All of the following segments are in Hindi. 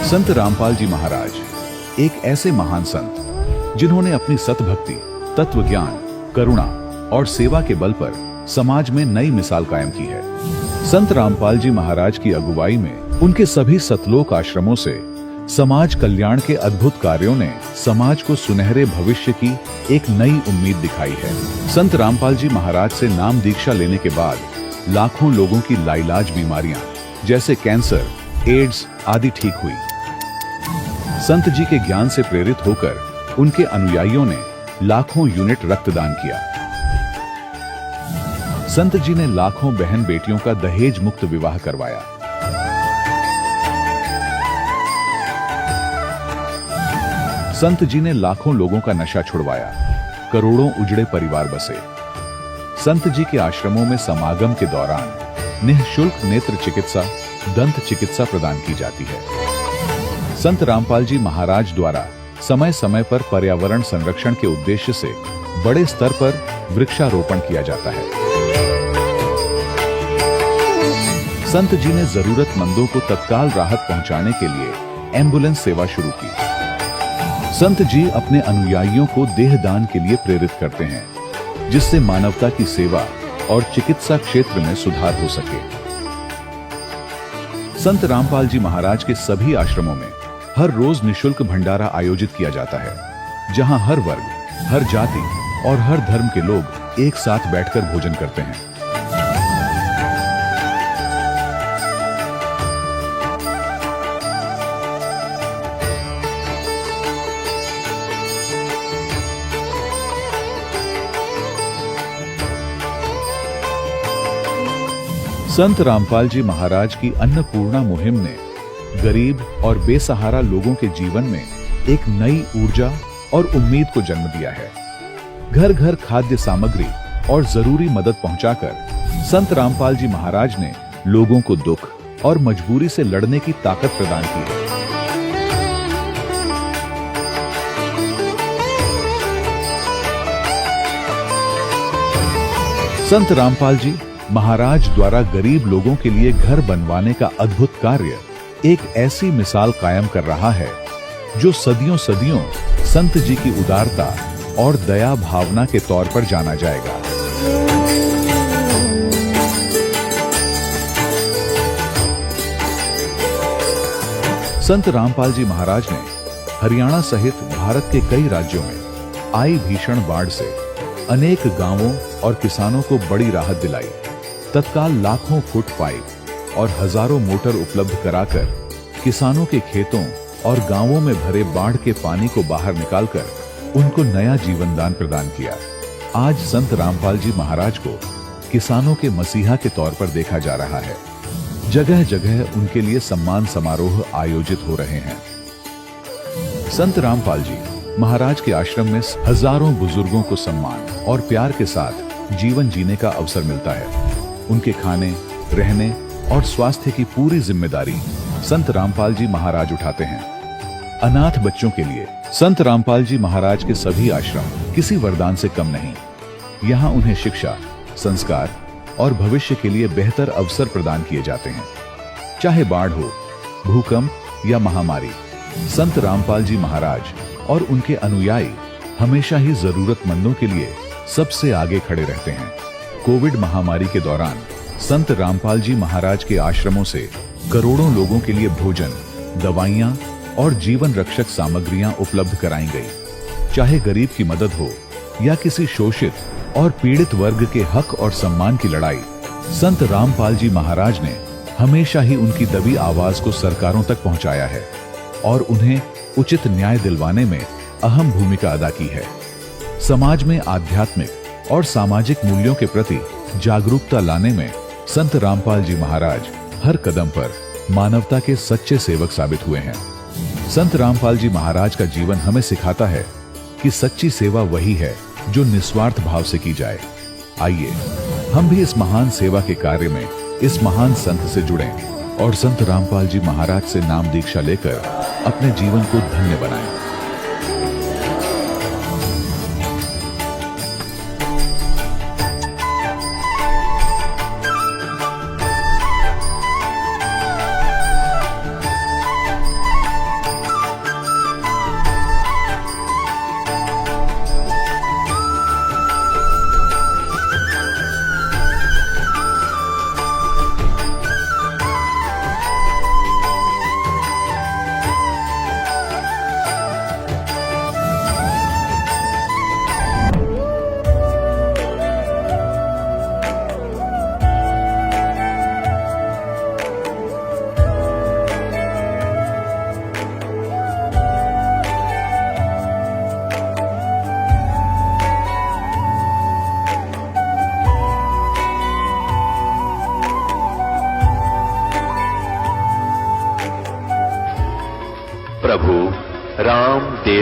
संत रामपाल जी महाराज एक ऐसे महान संत जिन्होंने अपनी सतभक्ति, तत्व ज्ञान, करुणा और सेवा के बल पर समाज में नई मिसाल कायम की है। संत रामपाल जी महाराज की अगुवाई में उनके सभी सतलोक आश्रमों से समाज कल्याण के अद्भुत कार्यों ने समाज को सुनहरे भविष्य की एक नई उम्मीद दिखाई है। संत रामपाल जी महाराज से नाम दीक्षा लेने के बाद लाखों लोगों की लाइलाज बीमारियां जैसे कैंसर, एड्स आदि ठीक हुई। संत जी के ज्ञान से प्रेरित होकर उनके अनुयायियों ने लाखों यूनिट रक्तदान किया। संत जी ने लाखों बहन बेटियों का दहेज मुक्त विवाह करवाया। संत जी ने लाखों लोगों का नशा छुड़वाया, करोड़ों उजड़े परिवार बसे। संत जी के आश्रमों में समागम के दौरान निःशुल्क नेत्र चिकित्सा, दंत चिकित्सा प्रदान की जाती है। संत रामपाल जी महाराज द्वारा समय समय पर पर्यावरण संरक्षण के उद्देश्य से बड़े स्तर पर वृक्षारोपण किया जाता है। संत जी ने जरूरतमंदों को तत्काल राहत पहुंचाने के लिए एम्बुलेंस सेवा शुरू की। संत जी अपने अनुयायियों को देहदान के लिए प्रेरित करते हैं, जिससे मानवता की सेवा और चिकित्सा क्षेत्र में सुधार हो सके। संत रामपाल जी महाराज के सभी आश्रमों में हर रोज निःशुल्क भंडारा आयोजित किया जाता है, जहां हर वर्ग, हर जाति और हर धर्म के लोग एक साथ बैठकर भोजन करते हैं। संत रामपाल जी महाराज की अन्नपूर्णा मुहिम ने गरीब और बेसहारा लोगों के जीवन में एक नई ऊर्जा और उम्मीद को जन्म दिया है। घर घर खाद्य सामग्री और जरूरी मदद पहुंचाकर संत रामपाल जी महाराज ने लोगों को दुख और मजबूरी से लड़ने की ताकत प्रदान की है। संत रामपाल जी महाराज द्वारा गरीब लोगों के लिए घर बनवाने का अद्भुत कार्य एक ऐसी मिसाल कायम कर रहा है जो सदियों सदियों संत जी की उदारता और दया भावना के तौर पर जाना जाएगा। संत रामपाल जी महाराज ने हरियाणा सहित भारत के कई राज्यों में आई भीषण बाढ़ से अनेक गांवों और किसानों को बड़ी राहत दिलाई। तत्काल लाखों फुट पाइप और हजारों मोटर उपलब्ध कराकर किसानों के खेतों और गांवों में भरे बाढ़ के पानी को बाहर निकालकर उनको नया जीवन दान प्रदान किया। आज संत रामपाल जी महाराज को किसानों के मसीहा के तौर पर देखा जा रहा है। जगह जगह उनके लिए सम्मान समारोह आयोजित हो रहे हैं। संत रामपाल जी महाराज के आश्रम में हजारों बुजुर्गों को सम्मान और प्यार के साथ जीवन जीने का अवसर मिलता है। उनके खाने, रहने और स्वास्थ्य की पूरी जिम्मेदारी संत रामपाल जी महाराज उठाते हैं। अनाथ बच्चों के लिए संत रामपाल जी महाराज के सभी आश्रम किसी वरदान से कम नहीं। यहाँ उन्हें शिक्षा, संस्कार और भविष्य के लिए बेहतर अवसर प्रदान किए जाते हैं। चाहे बाढ़ हो, भूकंप या महामारी, संत रामपाल जी महाराज और उनके अनुयायी हमेशा ही जरूरतमंदों के लिए सबसे आगे खड़े रहते हैं। कोविड महामारी के दौरान संत रामपाल जी महाराज के आश्रमों से करोड़ों लोगों के लिए भोजन, दवाइयां और जीवन रक्षक सामग्रियां उपलब्ध कराई गई। चाहे गरीब की मदद हो या किसी शोषित और पीड़ित वर्ग के हक और सम्मान की लड़ाई, संत रामपाल जी महाराज ने हमेशा ही उनकी दबी आवाज को सरकारों तक पहुंचाया है और उन्हें उचित न्याय दिलवाने में अहम भूमिका अदा की है। समाज में आध्यात्मिक और सामाजिक मूल्यों के प्रति जागरूकता लाने में संत रामपाल जी महाराज हर कदम पर मानवता के सच्चे सेवक साबित हुए हैं। संत रामपाल जी महाराज का जीवन हमें सिखाता है कि सच्ची सेवा वही है जो निस्वार्थ भाव से की जाए। आइए हम भी इस महान सेवा के कार्य में इस महान संत से जुड़ें और संत रामपाल जी महाराज से नाम दीक्षा लेकर अपने जीवन को धन्य बनाएं।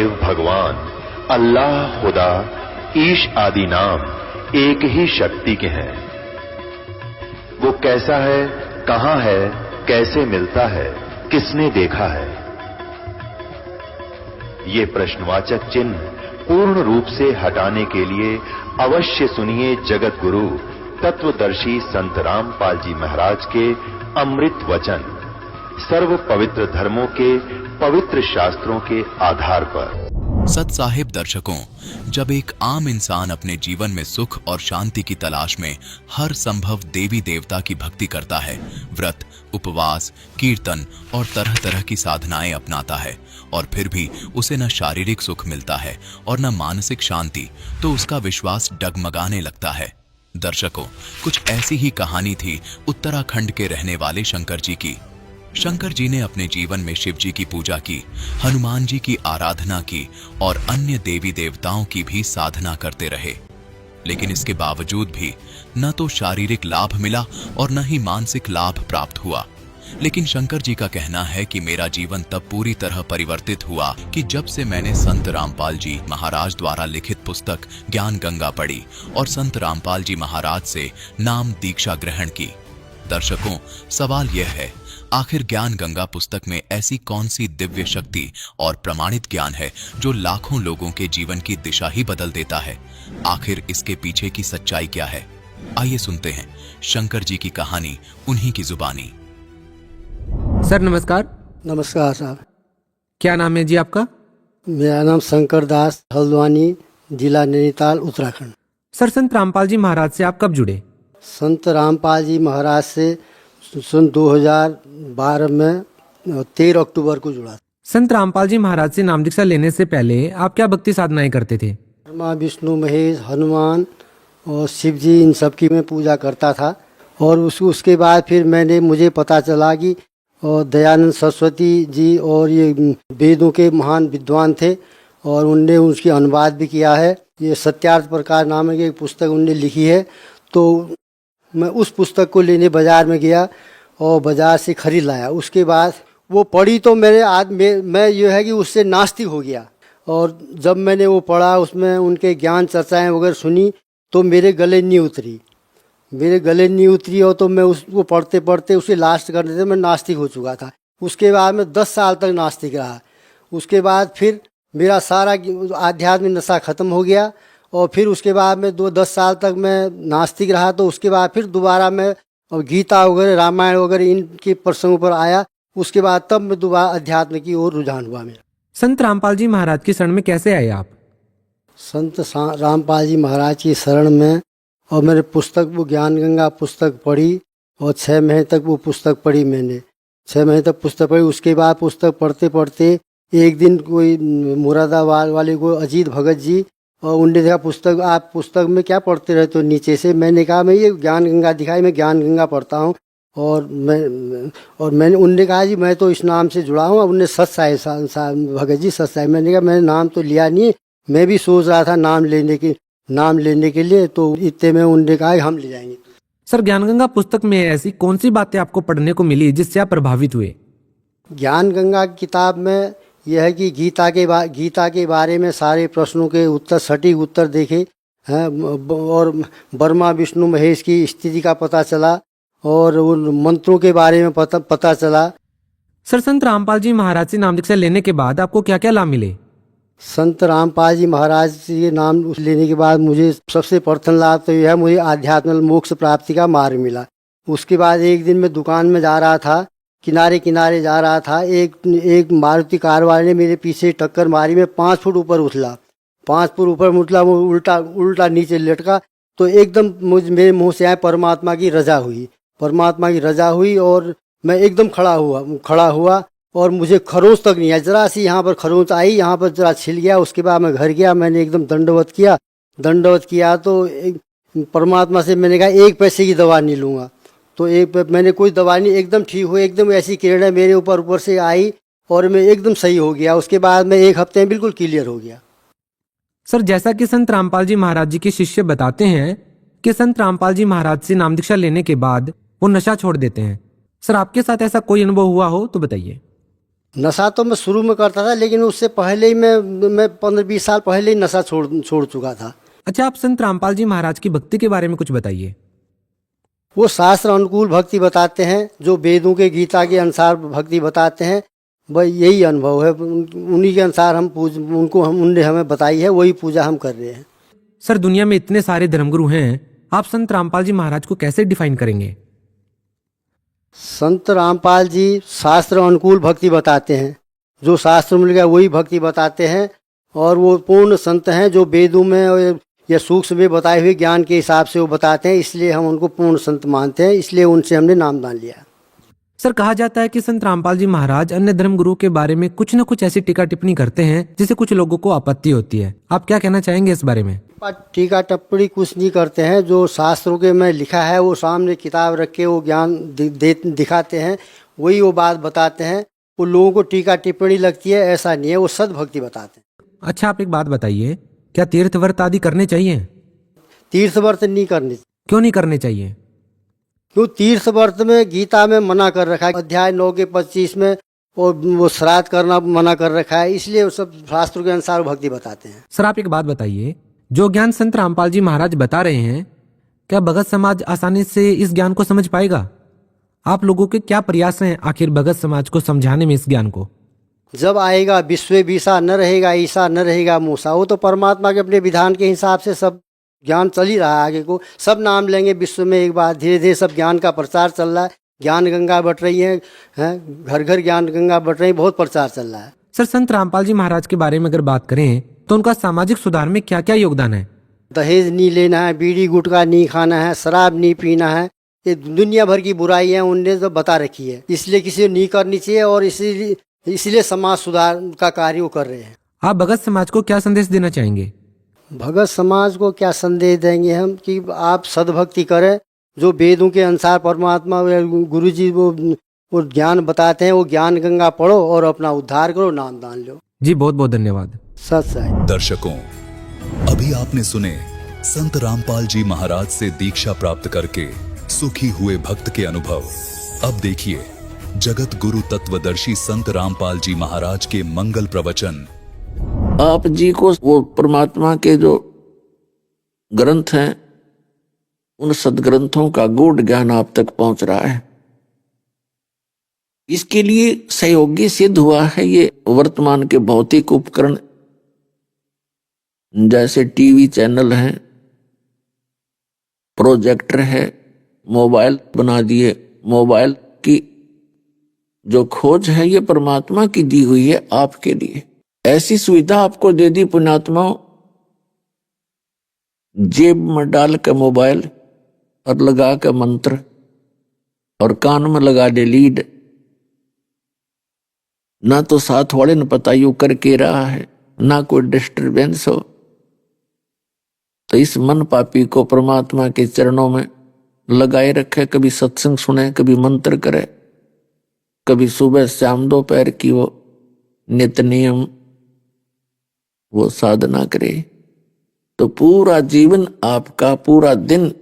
देव भगवान अल्लाह, खुदा, ईश आदि नाम एक ही शक्ति के हैं। वो कैसा है, कहां है, कैसे मिलता है, किसने देखा है? ये प्रश्नवाचक चिन्ह पूर्ण रूप से हटाने के लिए अवश्य सुनिए जगत गुरु तत्वदर्शी संत रामपाल जी महाराज के अमृत वचन, सर्व पवित्र धर्मों के पवित्र शास्त्रों के आधार पर। सत साहिब दर्शकों, जब एक आम इंसान अपने जीवन में सुख और शांति की तलाश में हर संभव देवी देवता की भक्ति करता है, व्रत, उपवास, कीर्तन और तरह तरह की साधनाएं अपनाता है, और फिर भी उसे न शारीरिक सुख मिलता है और न मानसिक शांति, तो उसका विश्वास डगमगाने लगता है। दर्शकों, कुछ ऐसी ही कहानी थी उत्तराखंड के रहने वाले शंकर जी की। शंकर जी ने अपने जीवन में शिव जी की पूजा की, हनुमान जी की आराधना की और अन्य देवी देवताओं की भी साधना करते रहे, लेकिन इसके बावजूद भी न तो शारीरिक लाभ मिला और न ही मानसिक लाभ प्राप्त हुआ। लेकिन शंकर जी का कहना है कि मेरा जीवन तब पूरी तरह परिवर्तित हुआ कि जब से मैंने संत रामपाल जी महाराज द्वारा लिखित पुस्तक ज्ञान गंगा पढ़ी और संत रामपाल जी महाराज से नाम दीक्षा ग्रहण की। दर्शकों, सवाल यह है, आखिर ज्ञान गंगा पुस्तक में ऐसी कौन सी दिव्य शक्ति और प्रमाणित ज्ञान है जो लाखों लोगों के जीवन की दिशा ही बदल देता है? आखिर इसके पीछे की सच्चाई क्या है? आइए सुनते हैं शंकर जी की कहानी उन्हीं की जुबानी। सर नमस्कार। नमस्कार साहब। क्या नाम है जी आपका? मेरा नाम शंकर दास, हल्द्वानी, जिला नैनीताल, उत्तराखंड। सर, संत रामपाल जी महाराज से आप कब जुड़े? संत रामपाल जी महाराज से सन 2012 में 13 अक्टूबर को जुड़ा। संत रामपाल जी महाराज से नाम दीक्षा लेने से पहले आप क्या भक्ति साधनाएं करते थे? ब्रह्मा, विष्णु, महेश, हनुमान और शिव जी, इन सब की मैं पूजा करता था। और उसके बाद फिर मुझे पता चला कि और दयानंद सरस्वती जी और ये वेदों के महान विद्वान थे और उनने उसकी अनुवाद भी किया है। ये सत्यार्थ प्रकार नामक एक पुस्तक उनने लिखी है। तो मैं उस पुस्तक को लेने बाज़ार में गया और बाज़ार से खरीद लाया। उसके बाद वो पढ़ी तो मैं ये है कि उससे नास्तिक हो गया। और जब मैंने वो पढ़ा, उसमें उनके ज्ञान चर्चाएँ वगैरह सुनी तो मेरे गले नहीं उतरी और तो मैं उसको पढ़ते पढ़ते उसे लास्ट करने से मैं नास्तिक हो चुका था। उसके बाद मैं 10 साल तक नास्तिक रहा। उसके बाद फिर मेरा सारा आध्यात्मिक नशा ख़त्म हो गया और फिर उसके बाद मैं 10 साल तक मैं नास्तिक रहा। तो उसके बाद फिर दोबारा मैं गीता वगैरह, रामायण वगैरह इनके प्रसंगों पर आया। उसके बाद तब मैं दोबारा अध्यात्म की ओर रुझान हुआ मेरा। संत रामपाल जी महाराज की शरण में कैसे आए आप? संत रामपाल जी महाराज की शरण में और मैंने पुस्तक, वो ज्ञान गंगा पुस्तक पढ़ी और 6 महीने तक वो पुस्तक पढ़ी मैंने। 6 महीने तक पुस्तक पढ़ी। उसके बाद पुस्तक पढ़ते पढ़ते एक दिन कोई मुरादाबाद वाले को अजीत भगत जी, और उनने देखा पुस्तक, आप पुस्तक में क्या पढ़ते रहते हो नीचे से? मैंने कहा मैं ये ज्ञान गंगा दिखाई, मैं ज्ञान गंगा पढ़ता हूँ। और मैंने उनने कहा जी मैं तो इस नाम से जुड़ा हूँ। उनने सत साहिब भगत जी, सत साहिब। मैंने कहा मैंने नाम तो लिया नहीं, मैं भी सोच रहा था नाम लेने के लिए। तो इतने में उनने कहा हम ले जाएंगे। सर, ज्ञान गंगा पुस्तक में ऐसी कौन सी बातें आपको पढ़ने को मिली जिससे आप प्रभावित हुए? ज्ञान गंगा किताब में यह है कि गीता के बारे में सारे प्रश्नों के उत्तर, सटीक उत्तर देखे हैं और ब्रह्मा, विष्णु, महेश की स्थिति का पता चला और उन मंत्रों के बारे में पता चला। सर, संत रामपाल जी महाराज से नाम दीक्षा लेने के बाद आपको क्या क्या लाभ मिले? संत रामपाल जी महाराज से नाम लेने के बाद मुझे सबसे प्रथम लाभ तो यह है, मुझे आध्यात्मिक मोक्ष प्राप्ति का मार्ग मिला। उसके बाद एक दिन मैं दुकान में जा रहा था, किनारे जा रहा था। एक मारुति कार वाले ने मेरे पीछे टक्कर मारी। मैं 5 फुट ऊपर उछला। 5 फुट ऊपर उछला, वो उल्टा नीचे लटका। तो एकदम मेरे मुंह से आए परमात्मा की रजा हुई और मैं एकदम खड़ा हुआ और मुझे खरोंच तक नहीं आया। जरा सी यहाँ पर खरोंच आई, यहाँ पर जरा छिल गया। उसके बाद मैं घर गया, मैंने एकदम दंडवत किया तो परमात्मा से मैंने कहा 1 पैसे की दवा नहीं लूँगा। तो मैंने कोई दवा नहीं, एकदम ठीक हुई। एकदम ऐसी किरणें मेरे ऊपर से आई और मैं एकदम सही हो गया। उसके बाद मैं 1 हफ्ते में बिल्कुल क्लियर हो गया। सर, जैसा कि संत रामपाल जी महाराज जी के शिष्य बताते हैं कि संत रामपाल जी महाराज से नाम दीक्षा लेने के बाद वो नशा छोड़ देते हैं। सर, आपके साथ ऐसा कोई अनुभव हुआ हो तो बताइए। नशा तो मैं शुरू में करता था, लेकिन उससे पहले ही मैं 15-20 साल पहले ही नशा छोड़ चुका था। अच्छा, आप संत रामपाल जी महाराज की भक्ति के बारे में कुछ बताइए। वो शास्त्र अनुकूल भक्ति बताते हैं, जो वेदों के गीता के अनुसार भक्ति बताते हैं। वही यही अनुभव है, उन्हीं के अनुसार उनने हमें बताई है, वही पूजा हम कर रहे हैं। सर, दुनिया में इतने सारे धर्मगुरु हैं, आप संत रामपाल जी महाराज को कैसे डिफाइन करेंगे? संत रामपाल जी शास्त्र अनुकूल भक्ति बताते हैं, जो शास्त्र मिल गया वही भक्ति बताते हैं। और वो पूर्ण संत हैं, जो वेदों में या सूक्ष्म में बताए हुए ज्ञान के हिसाब से वो बताते हैं, इसलिए हम उनको पूर्ण संत मानते हैं, इसलिए उनसे हमने नामदान लिया। सर, कहा जाता है कि संत रामपाल जी महाराज अन्य धर्म गुरु के बारे में कुछ न कुछ ऐसी टीका टिप्पणी करते हैं जिससे कुछ लोगों को आपत्ति होती है। आप क्या कहना चाहेंगे इस बारे में? टीका टिप्पणी कुछ नहीं करते हैं, जो शास्त्रों के में लिखा है वो सामने किताब रख के वो ज्ञान दिखाते हैं, वही वो बात बताते हैं। वो लोगों को टीका टिप्पणी लगती है, ऐसा नहीं है, वो सद्भक्ति बताते हैं। अच्छा, आप एक बात बताइए, क्या तीर्थ व्रत आदि करने चाहिए? तीर्थ व्रत नहीं करने। क्यों नहीं करने चाहिए? क्यों? तीर्थ व्रत में गीता में मना कर रखा है, अध्याय 9 के 25 में वो श्राद्ध करना मना कर रखा है, इसलिए वो सब शास्त्रों के अनुसार भक्ति बताते हैं। सर, आप एक बात बताइए, जो ज्ञान संत रामपाल जी महाराज बता रहे हैं, क्या भगत समाज आसानी से इस ज्ञान को समझ पाएगा? आप लोगों के क्या प्रयास हैं आखिर भगत समाज को समझाने में इस ज्ञान को? जब आएगा विश्व विसा न रहेगा ईसा न रहेगा मूसा, वो तो परमात्मा के अपने विधान के हिसाब से सब ज्ञान चल ही रहा है। आगे को सब नाम लेंगे विश्व में एक बार, धीरे धीरे सब ज्ञान का प्रचार चल रहा है, ज्ञान गंगा बट रही है, घर घर ज्ञान गंगा बट रही है, बहुत प्रचार चल रहा है। सर, संत रामपाल जी महाराज के बारे में अगर बात करें तो उनका सामाजिक सुधार में क्या क्या योगदान है? दहेज नहीं लेना है, बीड़ी गुटखा नहीं खाना है, शराब नहीं पीना है, ये दुनिया भर की बुराई है उनने तो बता रखी है, इसलिए किसी को नहीं करनी चाहिए, और इसलिए समाज सुधार का कार्य वो कर रहे हैं। आप भगत समाज को क्या संदेश देना चाहेंगे? भगत समाज को क्या संदेश देंगे हम कि आप सद्भक्ति करें, जो वेदों के अनुसार परमात्मा गुरु जी वो ज्ञान बताते हैं, वो ज्ञान गंगा पढ़ो और अपना उद्धार करो, नाम दान लो। जी, बहुत बहुत धन्यवाद। सच है। दर्शकों, अभी आपने सुने संत रामपाल जी महाराज से दीक्षा प्राप्त करके सुखी हुए भक्त के अनुभव। अब देखिए जगत गुरु तत्वदर्शी संत रामपाल जी महाराज के मंगल प्रवचन। आप जी को वो परमात्मा के जो ग्रंथ हैं, उन सदग्रंथों का गूढ़ ज्ञान आप तक पहुंच रहा है। इसके लिए सहयोगी सिद्ध हुआ है ये वर्तमान के भौतिक उपकरण, जैसे टीवी चैनल हैं, प्रोजेक्टर है, मोबाइल बना दिए। मोबाइल की जो खोज है ये परमात्मा की दी हुई है आपके लिए। ऐसी सुविधा आपको दे दी पुण्यात्माओं, जेब में डाल के मोबाइल और लगा के मंत्र और कान में लगा दे लीड, ना तो साथ वाले ने पता यू करके रहा है, ना कोई डिस्टरबेंस हो। तो इस मन पापी को परमात्मा के चरणों में लगाए रखे, कभी सत्संग सुने, कभी मंत्र करे, कभी सुबह शाम दोपहर की वो नित्य नियम वो साधना करे, तो पूरा जीवन आपका, पूरा दिन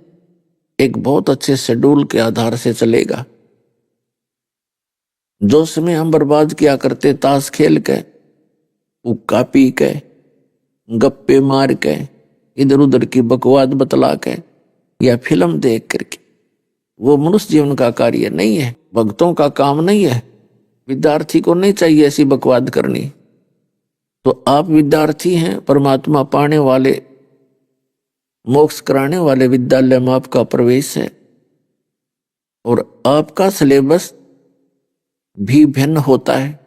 एक बहुत अच्छे शेड्यूल के आधार से चलेगा। जो समय हम बर्बाद किया करते ताश खेल के, हुक्का पी के, गप्पे मार के, इधर उधर की बकवाद बतला के या फिल्म देख करके, वो मनुष्य जीवन का कार्य नहीं है, भक्तों का काम नहीं है। विद्यार्थी को नहीं चाहिए ऐसी बकवाद करनी। तो आप विद्यार्थी हैं, परमात्मा पाने वाले, मोक्ष कराने वाले विद्यालय में आपका प्रवेश है, और आपका सिलेबस भी भिन्न होता है।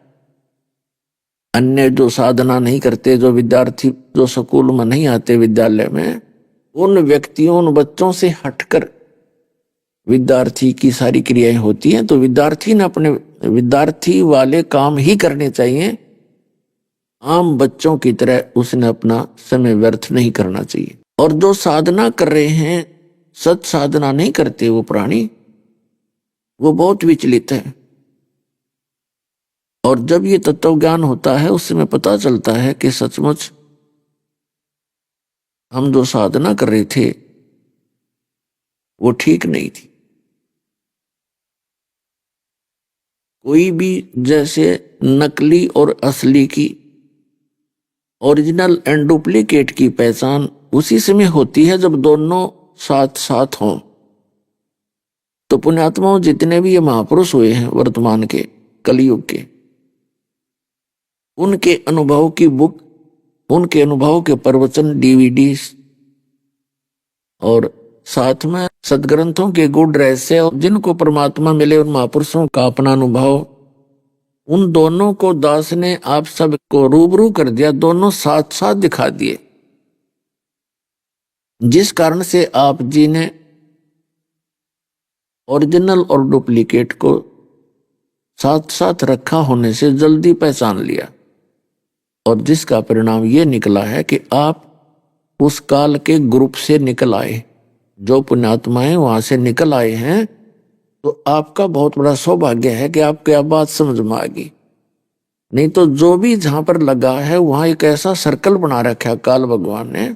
अन्य जो साधना नहीं करते, जो विद्यार्थी जो स्कूल में नहीं आते विद्यालय में, उन व्यक्तियों, उन बच्चों से हटकर विद्यार्थी की सारी क्रियाएं होती हैं। तो विद्यार्थी ने अपने विद्यार्थी वाले काम ही करने चाहिए, आम बच्चों की तरह उसने अपना समय व्यर्थ नहीं करना चाहिए। और जो साधना कर रहे हैं, सत साधना नहीं करते वो प्राणी, वो बहुत विचलित है। और जब ये तत्व ज्ञान होता है, उसमें पता चलता है कि सचमुच हम जो साधना कर रहे थे वो ठीक नहीं थी। कोई भी जैसे नकली और असली की, ओरिजिनल एंड डुप्लीकेट की पहचान उसी समय होती है जब दोनों साथ साथ हों। तो पुण्यात्माओं, जितने भी ये महापुरुष हुए हैं वर्तमान के कलयुग के, उनके अनुभव की बुक, उनके अनुभव के प्रवचन डीवीडी और साथ में सदग्रंथों के गुण रहस्य, और जिनको परमात्मा मिले उन महापुरुषों का अपना अनुभव, उन दोनों को दास ने आप सबको रूबरू कर दिया, दोनों साथ साथ दिखा दिए। जिस कारण से आप जी ने ओरिजिनल और डुप्लीकेट को साथ साथ रखा होने से जल्दी पहचान लिया, और जिसका परिणाम यह निकला है कि आप उस काल के ग्रुप से निकल आए। जो पुण्यात्माएं वहां से निकल आए हैं, तो आपका बहुत बड़ा सौभाग्य है कि आपको यह बात समझ में आ गई। नहीं तो जो भी जहां पर लगा है वहां एक ऐसा सर्कल बना रखा है काल भगवान ने,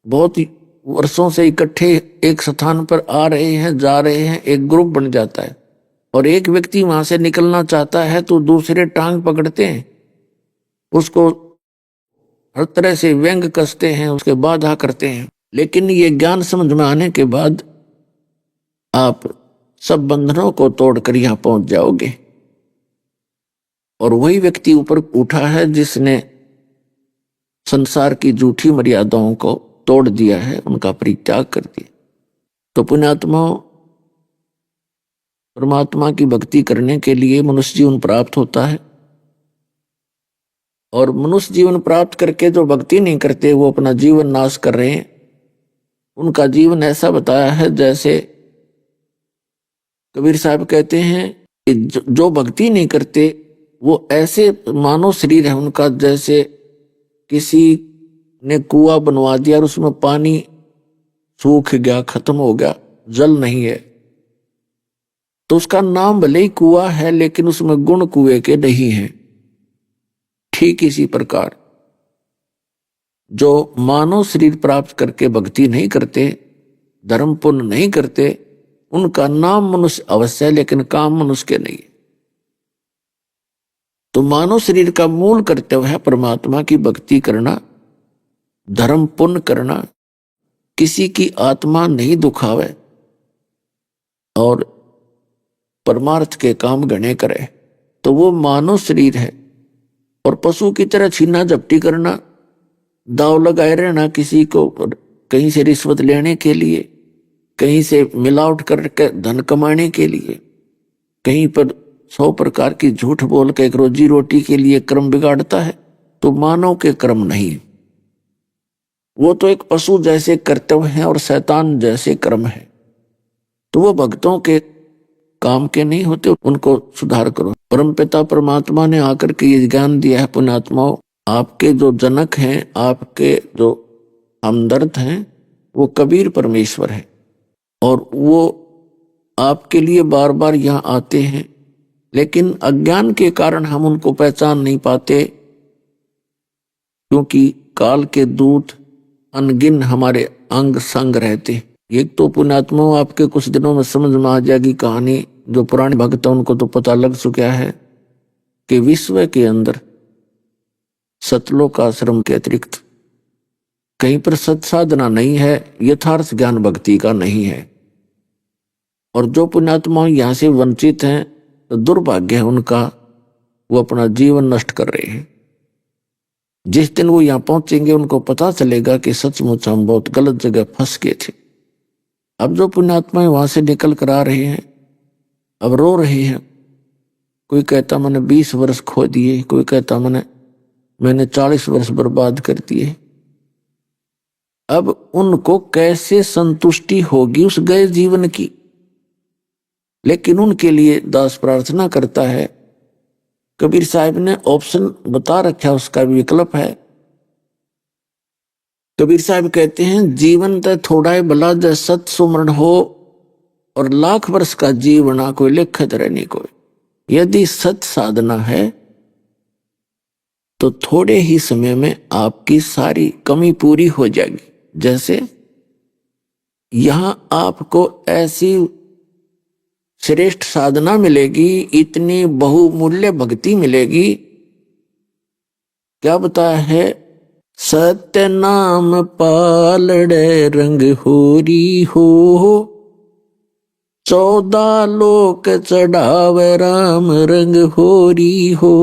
बहुत वर्षों से इकट्ठे एक स्थान पर आ रहे हैं, जा रहे हैं, एक ग्रुप बन जाता है, और एक व्यक्ति वहां से निकलना चाहता है तो दूसरे टांग पकड़ते हैं, उसको हर तरह से व्यंग कसते हैं, उसके बाधा करते हैं। लेकिन ये ज्ञान समझ में आने के बाद आप सब बंधनों को तोड़कर यहां पहुंच जाओगे। और वही व्यक्ति ऊपर उठा है जिसने संसार की झूठी मर्यादाओं को तोड़ दिया है, उनका परित्याग कर दिया। तो पुण्यात्माओं, परमात्मा की भक्ति करने के लिए मनुष्य जीवन प्राप्त होता है, और मनुष्य जीवन प्राप्त करके जो भक्ति नहीं करते वो अपना जीवन नाश कर रहे हैं। उनका जीवन ऐसा बताया है जैसे कबीर साहब कहते हैं कि जो भक्ति नहीं करते वो ऐसे मानव शरीर है उनका जैसे किसी ने कुआं बनवा दिया और उसमें पानी सूख गया, खत्म हो गया, जल नहीं है। तो उसका नाम भले ही कुआं है लेकिन उसमें गुण कुएं के नहीं है। ठीक इसी प्रकार जो मानव शरीर प्राप्त करके भक्ति नहीं करते, धर्म पुण्य नहीं करते, उनका नाम मनुष्य अवश्य है लेकिन काम मनुष्य के नहीं। तो मानव शरीर का मूल कर्तव्य है परमात्मा की भक्ति करना, धर्म पुण्य करना, किसी की आत्मा नहीं दुखावे और परमार्थ के काम गणे करे, तो वो मानव शरीर है। और पशु की तरह छीना झपटी करना, दाव लगाए रहना, किसी को कहीं से रिश्वत लेने के लिए, कहीं से मिलावट करके धन कमाने के लिए, कहीं पर 100 प्रकार की झूठ बोल के एक रोजी रोटी के लिए कर्म बिगाड़ता है, तो मानव के कर्म नहीं, वो तो एक पशु जैसे कर्तव्य है और शैतान जैसे कर्म है। तो वो भक्तों के काम के नहीं होते, उनको सुधार करो। परमपिता परमात्मा ने आकर के ये ज्ञान दिया है पुण्यात्माओं, आपके जो जनक हैं, आपके जो हमदर्द हैं, वो कबीर परमेश्वर है, और वो आपके लिए बार बार यहाँ आते हैं, लेकिन अज्ञान के कारण हम उनको पहचान नहीं पाते, क्योंकि काल के दूत अनगिन हमारे अंग संग रहते। एक तो पुण्यात्माओं आपके कुछ दिनों में समझ में आ जाएगी कहानी, जो पुराने भक्त हैं उनको तो पता लग चुका है कि विश्व के अंदर सतलोक आश्रम के अतिरिक्त कहीं पर सत साधना नहीं है, यथार्थ ज्ञान भक्ति का नहीं है। और जो पुण्यात्मा यहाँ से वंचित हैं तो दुर्भाग्य है उनका, वो अपना जीवन नष्ट कर रहे हैं। जिस दिन वो यहाँ पहुंचेंगे उनको पता चलेगा कि सचमुच हम बहुत गलत जगह फंस गए थे। अब जो पुण्यात्माएं वहां से निकल कर आ रहे हैं, अब रो रहे हैं। कोई कहता मैंने 20 वर्ष खो दिए, कोई कहता मैंने 40 वर्ष बर्बाद कर दिए। अब उनको कैसे संतुष्टि होगी उस गए जीवन की? लेकिन उनके लिए दास प्रार्थना करता है। कबीर साहब ने ऑप्शन बता रखा, उसका भी विकल्प है। कबीर साहब कहते हैं जीवन तो थोड़ा है भला जै सत सुमरण हो, और लाख वर्ष का जीवना कोई लिखत रहनी कोई। यदि सत साधना है तो थोड़े ही समय में आपकी सारी कमी पूरी हो जाएगी। जैसे यहां आपको ऐसी श्रेष्ठ साधना मिलेगी, इतनी बहुमूल्य भक्ति मिलेगी। क्या बताया है? सत्य नाम पालड़े रंग होरी हो, 14 लोक चढ़ावे राम रंग होरी हो,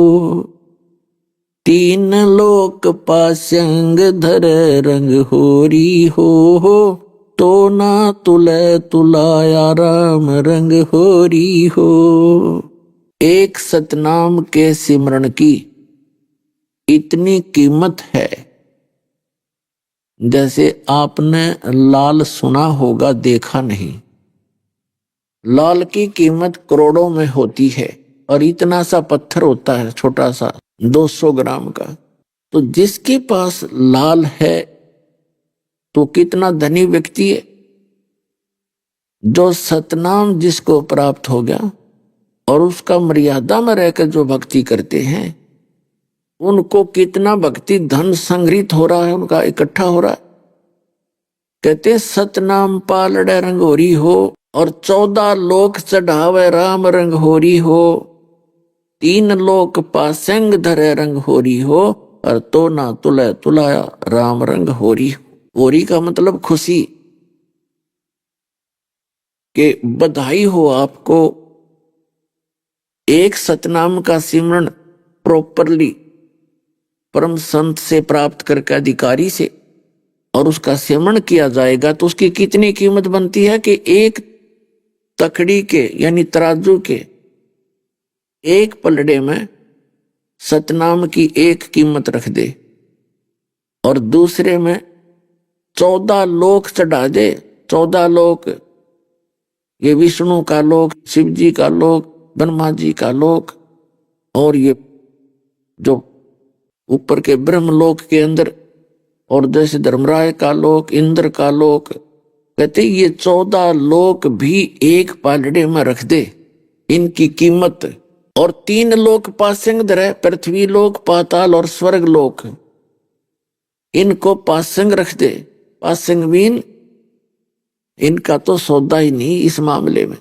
3 लोक पास्यंग धरे रंग होरी हो, तो ना तुले तुलाया राम रंग होरी हो। एक सतनाम के सिमरण की इतनी कीमत है, जैसे आपने लाल सुना होगा, देखा नहीं। लाल की कीमत करोड़ों में होती है, और इतना सा पत्थर होता है, छोटा सा 200 ग्राम का। तो जिसके पास लाल है तो कितना धनी व्यक्ति है। जो सतनाम जिसको प्राप्त हो गया और उसका मर्यादा में रहकर जो भक्ति करते हैं, उनको कितना भक्ति धन संग्रहित हो रहा है, उनका इकट्ठा हो रहा है। कहते हैं सतनाम पालड़े रंग होरी हो, और 14 लोक चढ़ावे राम रंग होरी हो, 3 लोक पासंग धरे रंग होरी हो, और तो ना तुले तुलाया राम रंग होरी। होरी का मतलब खुशी, के बधाई हो आपको एक सतनाम का सिमरन प्रॉपरली परम संत से प्राप्त करके, अधिकारी से, और उसका सिमरन किया जाएगा तो उसकी कितनी कीमत बनती है कि एक तकड़ी के यानी तराजू के एक पलड़े में सतनाम की एक कीमत रख दे, और दूसरे में 14 लोक चढ़ा दे। 14 लोक, ये विष्णु का लोक, शिव जी का लोक, ब्रह्मा जी का लोक, और ये जो ऊपर के ब्रह्म लोक के अंदर, और जैसे धर्मराय का लोक, इंद्र का लोक, कहते ये 14 लोक भी एक पालड़े में रख दे इनकी कीमत। और 3 लोक पासंग धरे, पृथ्वी लोक, पाताल और स्वर्ग लोक, इनको पासंग रख दे। पासंग मीन इनका तो सौदा ही नहीं इस मामले में।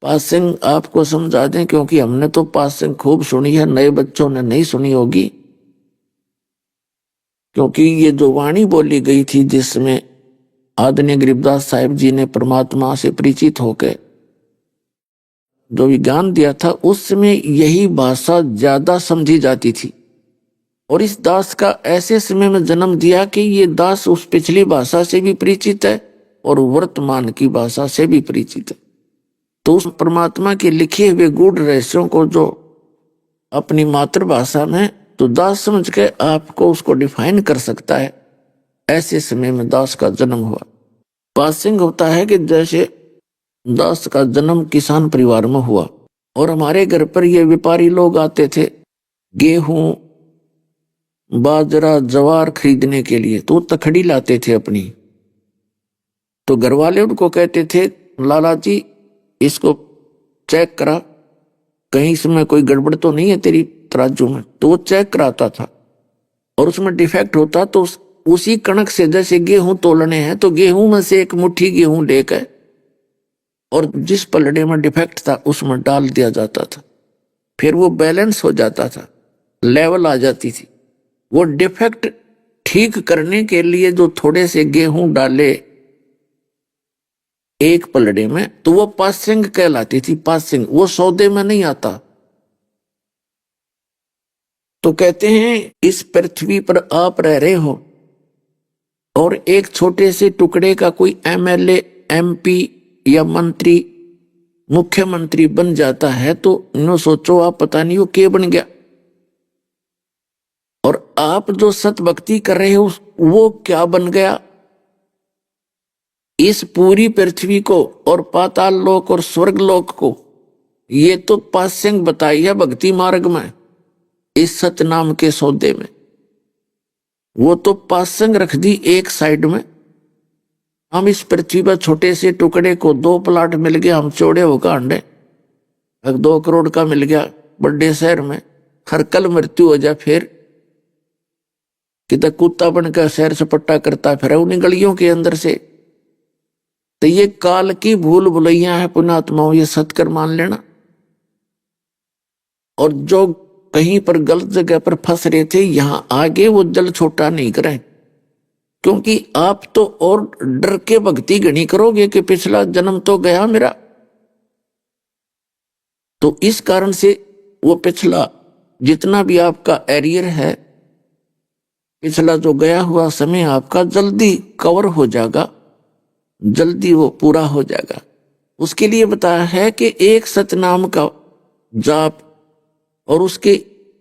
पासंग आपको समझा दें, क्योंकि हमने तो पासंग खूब सुनी है, नए बच्चों ने नहीं सुनी होगी। क्योंकि ये जो वाणी बोली गई थी जिसमें आदरणीय गरीबदास साहिब जी ने परमात्मा से परिचित होकर जो विज्ञान दिया था, उसमें यही भाषा ज्यादा समझी जाती थी। और इस दास का ऐसे समय में जन्म दिया कि ये दास उस पिछली भाषा से भी परिचित है और वर्तमान की भाषा से भी परिचित है। तो उस परमात्मा के लिखे हुए गूढ़ रहस्यों को जो अपनी मातृभाषा में, तो दास समझ के आपको उसको डिफाइन कर सकता है। ऐसे समय में दास का जन्म हुआ। पासिंग होता है कि जैसे दास का जन्म किसान परिवार में हुआ, और हमारे घर पर ये व्यापारी लोग आते थे गेहूं, बाजरा, ज्वार खरीदने के लिए, तो तखड़ी लाते थे अपनी। तो घर वाले उनको कहते थे, लाला जी इसको चेक करा, कहीं इसमें कोई गड़बड़ तो नहीं है तेरी तराजू में। तो वो चेक कराता था, और उसमें डिफेक्ट होता तो उसी कणक से, जैसे गेहूं तोलने हैं तो गेहूं में से एक मुट्ठी गेहूं लेकर और जिस पलड़े में डिफेक्ट था उसमें डाल दिया जाता था। फिर वो बैलेंस हो जाता था, लेवल आ जाती थी। वो डिफेक्ट ठीक करने के लिए जो थोड़े से गेहूं डाले एक पलड़े में, तो वो पासिंग कहलाती थी। पासिंग वो सौदे में नहीं आता। तो कहते हैं इस पृथ्वी पर आप रह रहे हो और एक छोटे से टुकड़े का कोई एमएलए, एमपी या मंत्री, मुख्यमंत्री बन जाता है, तो नो सोचो आप, पता नहीं वो क्या बन गया। और आप जो सत भक्ति कर रहे हो वो क्या बन गया। इस पूरी पृथ्वी को और पाताल लोक और स्वर्ग लोक को ये तो पास्यंग बताई है भक्ति मार्ग में, इस सतनाम के सौदे में। वो तो पास्यंग रख दी एक साइड में। हम इस पृथ्वी पर छोटे से टुकड़े को 2 प्लाट मिल गया, हम चौड़े होकर अंडे, 2 करोड़ का मिल गया बड़े शहर में, हर कल मृत्यु हो जाए, फिर कितना कुत्ता बनकर शहर से पट्टा करता फिर उन्हीं गलियों के अंदर से। तो ये काल की भूल भुलैया है पुण्यात्माओं, ये सत्कर मान लेना। और जो कहीं पर गलत जगह पर फंस रहे थे, यहां आगे वो जल छोटा नहीं करें, क्योंकि आप तो और डर के भक्ति गणी करोगे कि पिछला जन्म तो गया मेरा। तो इस कारण से वो पिछला जितना भी आपका एरियर है, पिछला जो गया हुआ समय आपका जल्दी कवर हो जाएगा, जल्दी वो पूरा हो जाएगा। उसके लिए बताया है कि एक सतनाम का जाप, और उसकी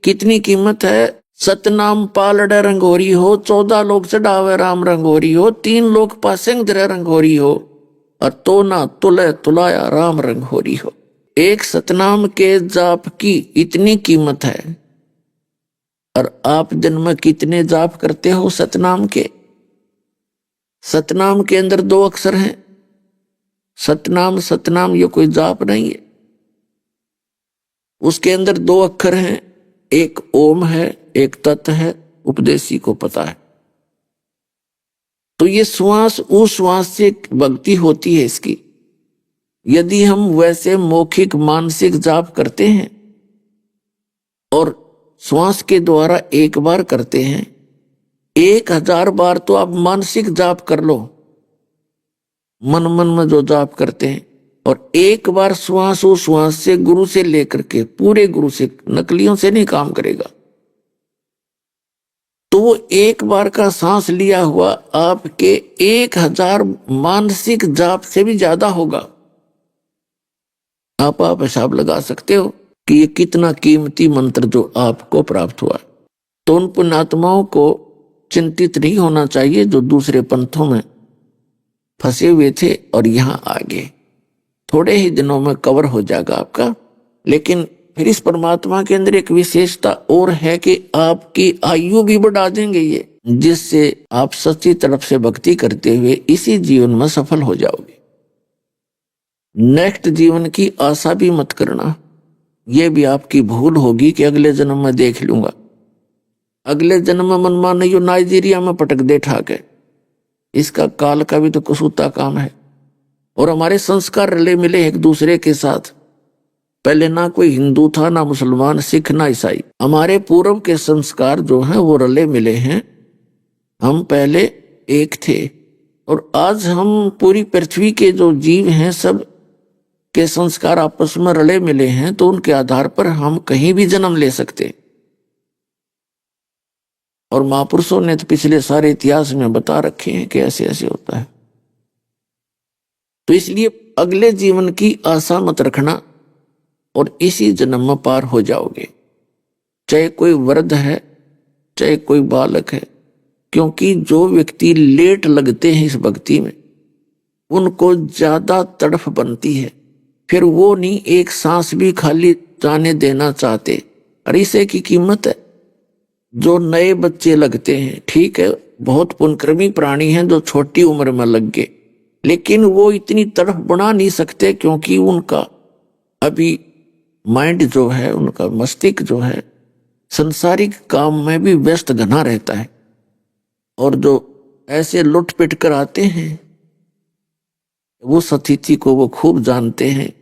कितनी कीमत है। सतनाम पालड़ रंगोरी हो, 14 लोग चढ़ावे राम रंगोरी हो, 3 लोग पासेंग दरे रंगोरी हो, और तो ना तुले तुलाया राम रंगोरी हो। एक सतनाम के जाप की इतनी कीमत है। और आप दिन में कितने जाप करते हो सतनाम के? सतनाम के अंदर 2 अक्षर हैं। सतनाम सतनाम ये कोई जाप नहीं है, उसके अंदर 2 अक्षर हैं, एक ओम है, एक तत् है, उपदेशी को पता है। तो ये श्वास उस श्वास से भक्ति होती है इसकी। यदि हम वैसे मौखिक मानसिक जाप करते हैं और श्वास के द्वारा एक बार करते हैं, 1000 बार तो आप मानसिक जाप कर लो, मन मन में जो जाप करते हैं, और एक बार श्वास उस श्वास से गुरु से लेकर के पूरे गुरु से, नकलियों से नहीं काम करेगा। तो वो एक बार का सांस लिया हुआ आपके 1000 मानसिक जाप से भी ज्यादा होगा। आप हिसाब लगा सकते हो कि ये कितना कीमती मंत्र जो आपको प्राप्त हुआ। तो उन पुण्यात्माओं को चिंतित नहीं होना चाहिए जो दूसरे पंथों में फंसे हुए थे और यहां आ गए। थोड़े ही दिनों में कवर हो जाएगा आपका। लेकिन फिर इस परमात्मा के अंदर एक विशेषता और है कि आपकी आयु भी बढ़ा देंगे ये, जिससे आप सच्ची तरफ से भक्ति करते हुए इसी जीवन में सफल हो जाओगे। नेक्स्ट जीवन की आशा भी मत करना, यह भी आपकी भूल होगी कि अगले जन्म में देख लूंगा। अगले जन्म में मनमाने यो नाइजीरिया में पटक दे ठाके, इसका काल का भी तो कसूता काम है। और हमारे संस्कार रले मिले एक दूसरे के साथ। पहले ना कोई हिंदू था, ना मुसलमान, सिख, ना ईसाई। हमारे पूर्व के संस्कार जो हैं वो रले मिले हैं। हम पहले एक थे और आज हम पूरी पृथ्वी के जो जीव हैं सब के संस्कार आपस में रले मिले हैं। तो उनके आधार पर हम कहीं भी जन्म ले सकते। और महापुरुषों ने तो पिछले सारे इतिहास में बता रखे हैं कि ऐसे ऐसे होता है। तो इसलिए अगले जीवन की आशा मत रखना और इसी जन्म में पार हो जाओगे, चाहे कोई वृद्ध है चाहे कोई बालक है। क्योंकि जो व्यक्ति लेट लगते हैं इस भक्ति में उनको ज्यादा तड़फ बनती है, फिर वो नहीं एक सांस भी खाली जाने देना चाहते। और इसे की कीमत है। जो नए बच्चे लगते हैं, ठीक है, बहुत पुण्यक्रमी प्राणी हैं जो छोटी उम्र में लग गए, लेकिन वो इतनी तड़फ बना नहीं सकते क्योंकि उनका अभी माइंड जो है, उनका मस्तिष्क जो है संसारिक काम में भी व्यस्त घना रहता है। और जो ऐसे लुट पिट कर आते हैं वो सतिथि को वो खूब जानते हैं।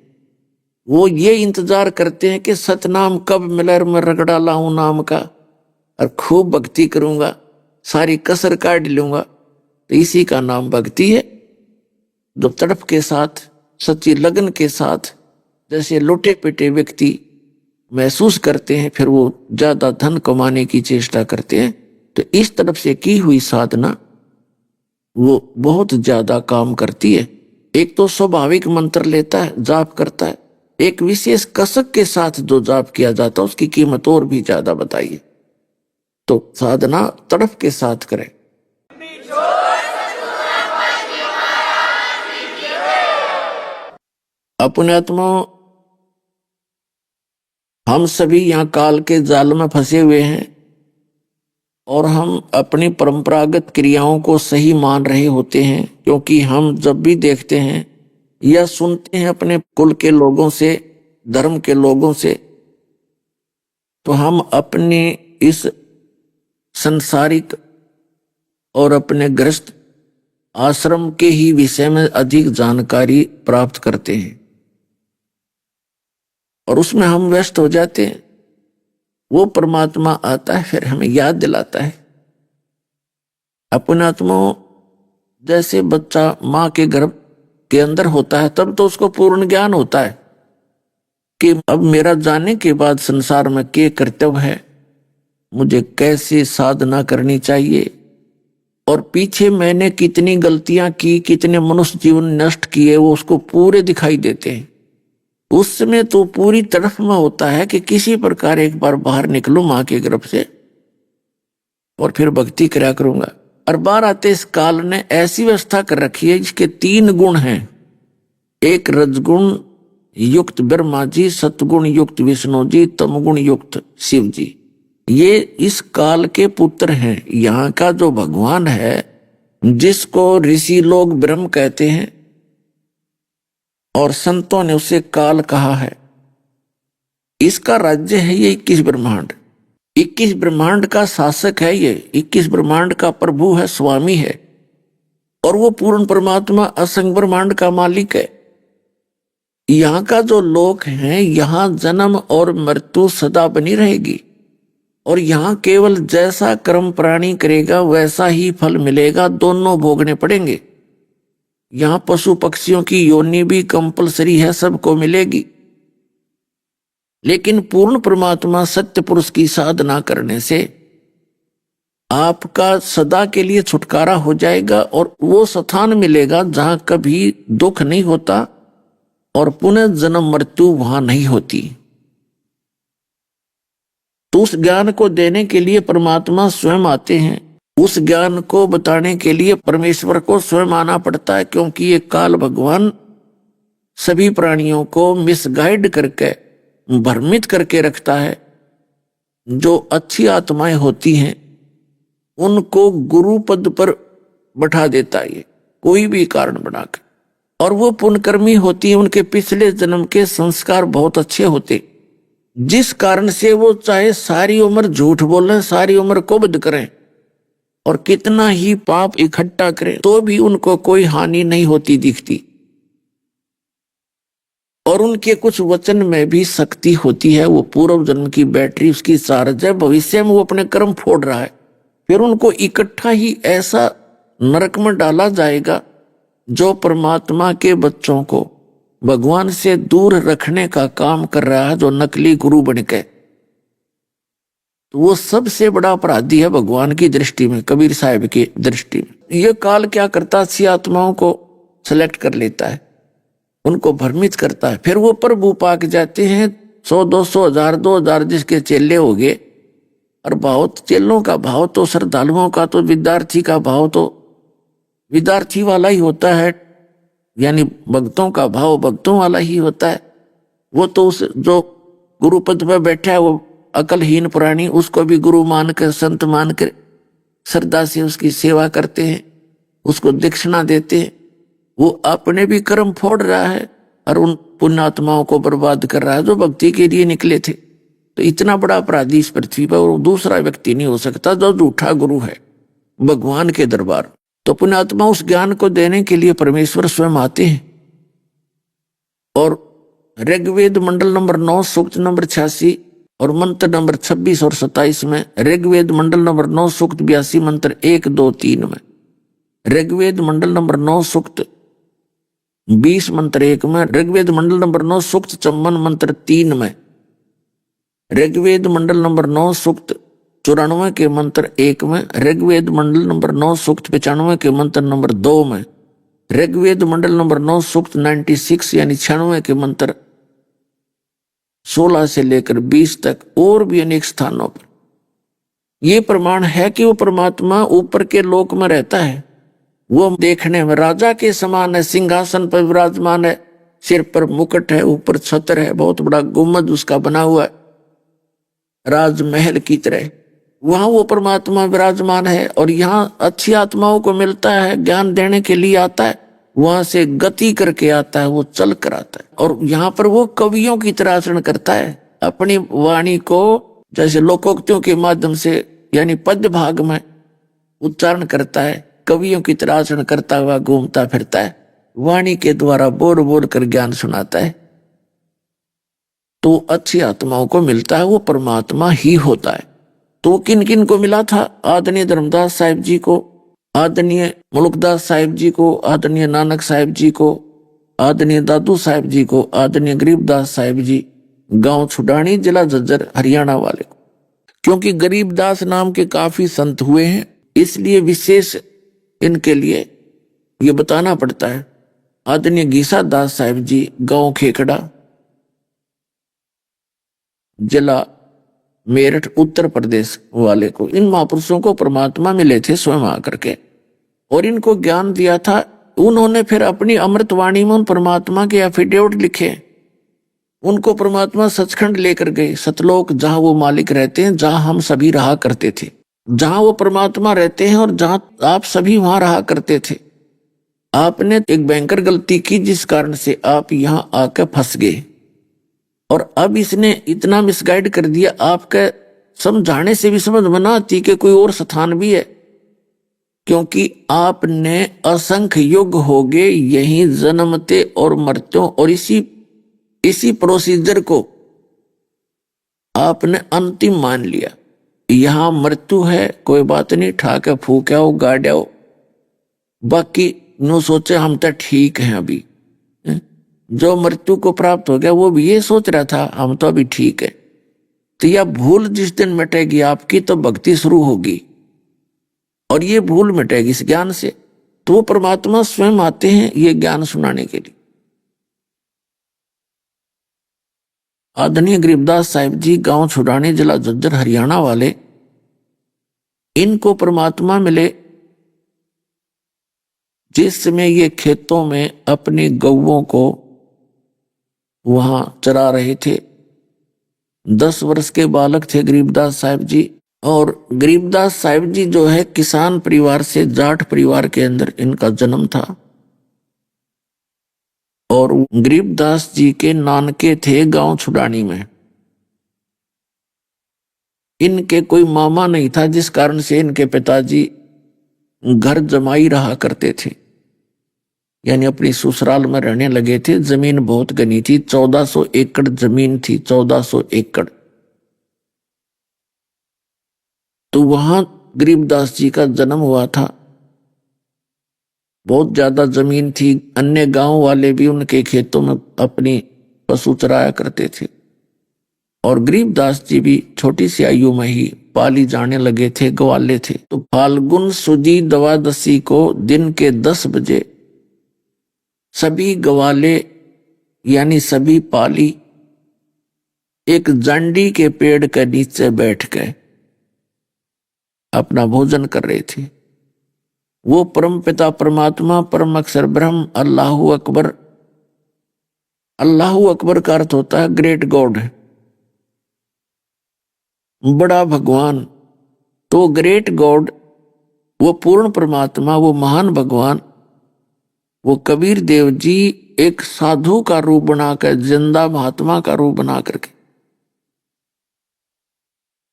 वो ये इंतजार करते हैं कि सतनाम कब मिले, मैं रगड़ा लाऊं नाम का और खूब भक्ति करूंगा, सारी कसर काट लूंगा। तो इसी का नाम भक्ति है। जो तड़प के साथ, सच्ची लगन के साथ जैसे लुटे पिटे व्यक्ति महसूस करते हैं, फिर वो ज्यादा धन कमाने की चेष्टा करते हैं। तो इस तरफ से की हुई साधना वो बहुत ज्यादा काम करती है। एक तो स्वाभाविक मंत्र लेता है, जाप करता है, एक विशेष कसक के साथ जो जाप किया जाता है उसकी कीमत और भी ज्यादा बताइए। तो साधना तड़प के साथ करें। अपने आत्मा, हम सभी यहाँ काल के जाल में फंसे हुए हैं और हम अपनी परंपरागत क्रियाओं को सही मान रहे होते हैं। क्योंकि हम जब भी देखते हैं या सुनते हैं अपने कुल के लोगों से, धर्म के लोगों से, तो हम अपने इस संसारिक और अपने ग्रस्त आश्रम के ही विषय में अधिक जानकारी प्राप्त करते हैं और उसमें हम व्यस्त हो जाते हैं। वो परमात्मा आता है, फिर हमें याद दिलाता है। अपने आत्मा जैसे बच्चा मां के गर्भ के अंदर होता है, तब तो उसको पूर्ण ज्ञान होता है कि अब मेरा जाने के बाद संसार में क्या कर्तव्य है, मुझे कैसे साधना करनी चाहिए, और पीछे मैंने कितनी गलतियां की, कितने मनुष्य जीवन नष्ट किए, वो उसको पूरे दिखाई देते हैं। उस समय तो पूरी तरफ में होता है कि किसी प्रकार एक बार बाहर निकलूं मां के गर्भ से और फिर भक्ति करा करूंगा। और बार आते इस काल ने ऐसी व्यवस्था कर रखी है जिसके 3 गुण हैं। एक रजगुण युक्त ब्रह्मा जी, सतगुण युक्त विष्णु जी, तमगुण युक्त शिव जी। ये इस काल के पुत्र हैं। यहाँ का जो भगवान है, जिसको ऋषि लोग ब्रह्म कहते हैं और संतों ने उसे काल कहा है, इसका राज्य है ये 21 ब्रह्मांड। 21 ब्रह्मांड का शासक है ये, 21 ब्रह्मांड का प्रभु है, स्वामी है, और वो पूर्ण परमात्मा असंग ब्रह्मांड का मालिक है। यहाँ का जो लोक है, यहाँ जन्म और मृत्यु सदा बनी रहेगी, और यहाँ केवल जैसा कर्म प्राणी करेगा वैसा ही फल मिलेगा, दोनों भोगने पड़ेंगे। यहाँ पशु पक्षियों की योनि भी कंपलसरी है, सबको मिलेगी। लेकिन पूर्ण परमात्मा सत्य पुरुष की साधना करने से आपका सदा के लिए छुटकारा हो जाएगा, और वो स्थान मिलेगा जहां कभी दुख नहीं होता और पुनः जन्म मृत्यु वहां नहीं होती। तो उस ज्ञान को देने के लिए परमात्मा स्वयं आते हैं। उस ज्ञान को बताने के लिए परमेश्वर को स्वयं आना पड़ता है, क्योंकि ये काल भगवान सभी प्राणियों को मिसगाइड करके, भ्रमित करके रखता है। जो अच्छी आत्माएं होती हैं उनको गुरु पद पर बैठा देता है ये, कोई भी कारण बनाकर। और वो पुण्यकर्मी होती है, उनके पिछले जन्म के संस्कार बहुत अच्छे होते, जिस कारण से वो चाहे सारी उम्र झूठ बोलें, सारी उम्र कुबद करें और कितना ही पाप इकट्ठा करें, तो भी उनको कोई हानि नहीं होती दिखती। और उनके कुछ वचन में भी शक्ति होती है। वो पूर्व जन्म की बैटरी उसकी चार्ज है, भविष्य में वो अपने कर्म फोड़ रहा है, फिर उनको इकट्ठा ही ऐसा नरक में डाला जाएगा जो परमात्मा के बच्चों को भगवान से दूर रखने का काम कर रहा है, जो नकली गुरु बनके। तो वो सबसे बड़ा अपराधी है भगवान की दृष्टि में, कबीर साहब की दृष्टि में। ये काल क्या करता, अच्छी आत्माओं को सिलेक्ट कर लेता है, उनको भ्रमित करता है, फिर वो प्रभु पाक जाते हैं। 100, 200, 1000, 2000 जिसके चेले हो गए। और भाव, चेलों का भाव तो, श्रद्धालुओं का तो, विद्यार्थी का भाव तो विद्यार्थी वाला ही होता है, यानी भक्तों का भाव भक्तों वाला ही होता है। वो तो उस जो गुरु पद पर बैठा है, वो अकलहीन प्राणी, उसको भी गुरु मानकर, संत मानकर श्रद्धा से उसकी सेवा करते हैं, उसको दक्षिणा देते हैं। वो अपने भी कर्म फोड़ रहा है और उन पुण्यात्माओं को बर्बाद कर रहा है जो भक्ति के लिए निकले थे। तो इतना बड़ा अपराधी इस पृथ्वी पर और दूसरा व्यक्ति नहीं हो सकता जो झूठा गुरु है भगवान के दरबार। तो पुण्यात्मा उस ज्ञान को देने के लिए परमेश्वर स्वयं आते हैं। और ऋग्वेद मंडल नंबर 9 सूक्त नंबर 86 और मंत्र नंबर 26 और 27 में, ऋग्वेद मंडल नंबर 9 सूक्त 82 मंत्र 1, 2, 3 में, ऋग्वेद मंडल नंबर 9 सूक्त 20 मंत्र 1 में, ऋग्वेद मंडल नंबर 9 सूक्त 54 मंत्र 3 में, ऋग्वेद मंडल नंबर 9 सूक्त 94 के मंत्र 1 में, ऋग्वेद मंडल नंबर 9 सूक्त 95 के मंत्र नंबर 2 में, ऋग्वेद मंडल नंबर 9 सूक्त 96 यानी 96 के मंत्र 16 से लेकर 20 तक, और भी अनेक स्थानों पर यह प्रमाण है कि वो परमात्मा ऊपर के लोक में रहता है। वो देखने में राजा के समान है, सिंहासन पर विराजमान है, सिर पर मुकुट है, ऊपर छत्र है, बहुत बड़ा गुम्बद उसका बना हुआ है, राजमहल की तरह वहां वो परमात्मा विराजमान है। और यहाँ अच्छी आत्माओं को मिलता है, ज्ञान देने के लिए आता है, वहां से गति करके आता है, वो चल कर आता है। और यहाँ पर वो कवियों की तरह आचरण करता है, अपनी वाणी को जैसे लोकोक्तियों के माध्यम से यानी पद्य भाग में उच्चारण करता है, कवियों की तरह आचरण करता हुआ घूमता फिरता है, वाणी के द्वारा बोल बोल कर ज्ञान सुनाता है, तो अच्छी आत्माओं को मिलता है, वो परमात्मा ही होता है। तो किन किन को मिला था? आदरणीय धर्मदास साहिब जी को, आदरणीय मुल्कदास साहिब जी को, आदरणीय नानक साहिब जी को, आदरणीय दादू साहिब जी को, आदरणीय गरीबदास साहिब जी, गांव छुडानी, जिला झज्जर, हरियाणा वाले को। क्योंकि गरीबदास नाम के काफी संत हुए हैं, इसलिए विशेष इनके लिए ये बताना पड़ता है। आदरणीय गीसा दास साहिब जी, गांव खेकड़ा, जिला मेरठ, उत्तर प्रदेश वाले को, इन महापुरुषों को परमात्मा मिले थे स्वयं आकर के और इनको ज्ञान दिया था। उन्होंने फिर अपनी अमृतवाणी में उन परमात्मा के एफिडेविट लिखे, उनको परमात्मा सचखंड लेकर गए, सतलोक, जहां वो मालिक रहते हैं, जहां हम सभी रहा करते थे, जहां वो परमात्मा रहते हैं और जहां आप सभी वहां रहा करते थे। आपने एक भयंकर गलती की जिस कारण से आप यहां आकर फंस गए, और अब इसने इतना मिसगाइड कर दिया, आपके समझाने से भी समझ में ना आती कि कोई और स्थान भी है, क्योंकि आपने असंख्य युग हो गए यहीं जन्मते और मरते, और इसी प्रोसीजर को आपने अंतिम मान लिया। यहां मृत्यु है, कोई बात नहीं, ठाके फूके हो, गाड़े हो, बाकी नो सोचे हम तो ठीक हैं अभी। जो मृत्यु को प्राप्त हो गया वो भी ये सोच रहा था हम तो अभी ठीक है। तो यह भूल जिस दिन मिटेगी आपकी, तो भक्ति शुरू होगी, और ये भूल मिटेगी इस ज्ञान से। तो वो परमात्मा स्वयं आते हैं ये ज्ञान सुनाने के लिए। आदरणीय गरीबदास साहिब जी, गांव छुडानी, जिला झज्जर, हरियाणा वाले, इनको परमात्मा मिले जिस समय ये खेतों में अपनी गौओं को वहां चरा रहे थे। 10 वर्ष के बालक थे गरीबदास साहिब जी, और गरीबदास साहिब जी जो है किसान परिवार से, जाट परिवार के अंदर इनका जन्म था, और गरीबदास जी के नानके थे गांव छुडानी में। इनके कोई मामा नहीं था, जिस कारण से इनके पिताजी घर जमाई रहा करते थे, यानी अपनी ससुराल में रहने लगे थे। जमीन बहुत घनी थी, 1400 एकड़ जमीन थी, 1400 एकड़। तो वहां गरीबदास जी का जन्म हुआ था। बहुत ज्यादा जमीन थी, अन्य गांव वाले भी उनके खेतों में अपनी पशु चराया करते थे, और गरीबदास जी भी छोटी सी आयु में ही पाली जाने लगे थे, ग्वाले थे। तो फाल्गुन सुदी द्वादशी को दिन के 10 बजे सभी ग्वाले यानी सभी पाली एक जांडी के पेड़ के नीचे बैठ गए, अपना भोजन कर रहे थे। वो परम पिता परमात्मा, परम अक्षर ब्रह्म, अल्लाहू अकबर, अल्लाहू अकबर का अर्थ होता है ग्रेट गॉड, बड़ा भगवान। तो ग्रेट गॉड, वो पूर्ण परमात्मा, वो महान भगवान, वो कबीर देव जी एक साधु का रूप बनाकर, जिंदा महात्मा का रूप बना करके,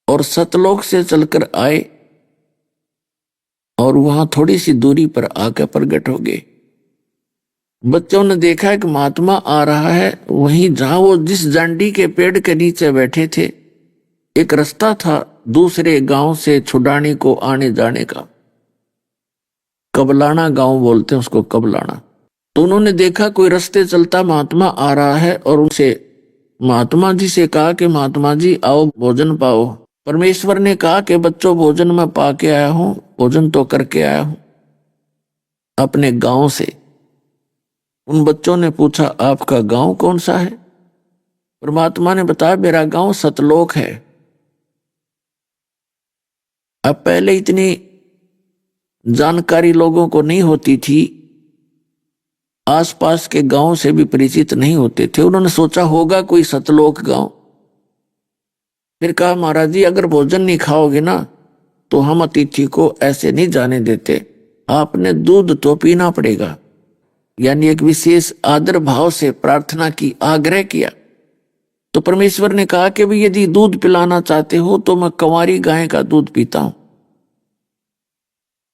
और सतलोक से चलकर आए, और वहां थोड़ी सी दूरी पर आकर प्रकट हो गए। बच्चों ने देखा कि महात्मा आ रहा है। वहीं जहां वो जिस जांडी के पेड़ के नीचे बैठे थे, एक रास्ता था दूसरे गांव से छुडानी को आने जाने का, कबलाना गांव बोलते हैं उसको, कबलाना। तो उन्होंने देखा कोई रास्ते चलता महात्मा आ रहा है, और उनसे महात्मा जी से कहा कि महात्मा जी आओ भोजन पाओ। परमेश्वर ने कहा कि बच्चों भोजन मैं पाके आया हूं, भोजन तो करके आया हूं अपने गांव से। उन बच्चों ने पूछा आपका गांव कौन सा है? परमात्मा ने बताया मेरा गांव सतलोक है। अब पहले इतनी जानकारी लोगों को नहीं होती थी, आसपास के गांव से भी परिचित नहीं होते थे। उन्होंने सोचा होगा कोई सतलोक गांव। फिर कहा महाराज जी अगर भोजन नहीं खाओगे ना तो हम अतिथि को ऐसे नहीं जाने देते, आपने दूध तो पीना पड़ेगा। यानी एक विशेष आदर भाव से प्रार्थना की, आग्रह किया। तो परमेश्वर ने कहा कि भाई यदि दूध पिलाना चाहते हो तो मैं कंवारी गाय का दूध पीता हूं।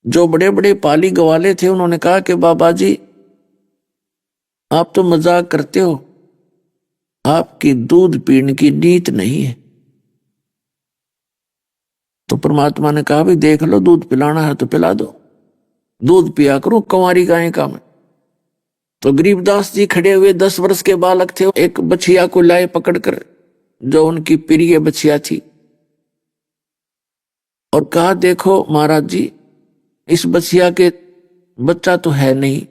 जो बड़े बड़े पाली गवाले थे उन्होंने कहा कि बाबा जी आप तो मजाक करते हो, आपकी दूध पीने की नीत नहीं है। तो परमात्मा ने कहा भी देख लो, दूध पिलाना है तो पिला दो, दूध पिया करो कंवारी गाय का मैं। तो गरीबदास जी खड़े हुए 10 वर्ष के बालक थे, एक बछिया को लाए पकड़कर जो उनकी प्रिय बछिया थी, और कहा देखो महाराज जी इस बछिया के बच्चा तो है नहीं,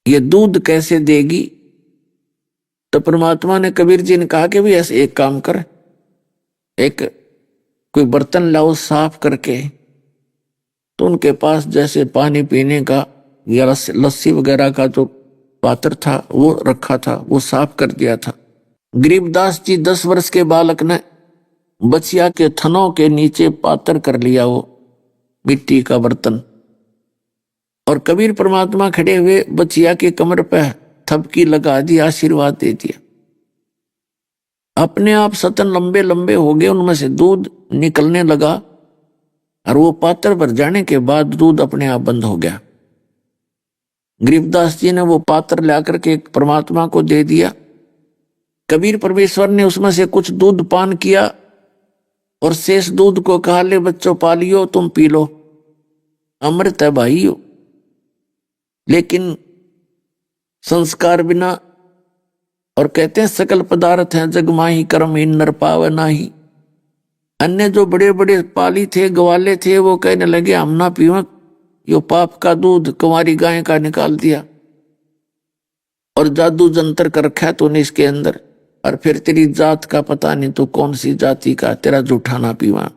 ये दूध कैसे देगी। तो परमात्मा ने कबीर जी ने कहा कि भी ऐसे एक काम कर, एक कोई बर्तन लाओ साफ करके। तो उनके पास जैसे पानी पीने का या लस्सी वगैरह का जो पात्र था वो रखा था, वो साफ कर दिया था। गरीबदास जी 10 वर्ष के बालक ने बछिया के थनों के नीचे पात्र कर लिया वो मिट्टी का बर्तन, और कबीर परमात्मा खड़े हुए बछिया के कमर पे थपकी लगा दी, आशीर्वाद दे दिया। अपने आप सतन लंबे लंबे हो गए, उनमें से दूध निकलने लगा, और वो पात्र भर जाने के बाद दूध अपने आप बंद हो गया। गरीबदास जी ने वो पात्र लाकर के परमात्मा को दे दिया। कबीर परमेश्वर ने उसमें से कुछ दूध पान किया और शेष दूध को कहा ले बच्चों पालियो, तुम पी लो, अमृत है भाइयों। लेकिन संस्कार बिना, और कहते हैं सकल पदार्थ हैं जग माही कर्महीन नर पावे नाही। अन्य जो बड़े बड़े पाली थे, ग्वाले थे, वो कहने लगे हम ना पीवा, यो पाप का दूध कुंवारी गाय का निकाल दिया और जादू जंतर कर रखा है तूने इसके अंदर, और फिर तेरी जात का पता नहीं तू कौन सी जाति का, तेरा जूठा ना पीवा।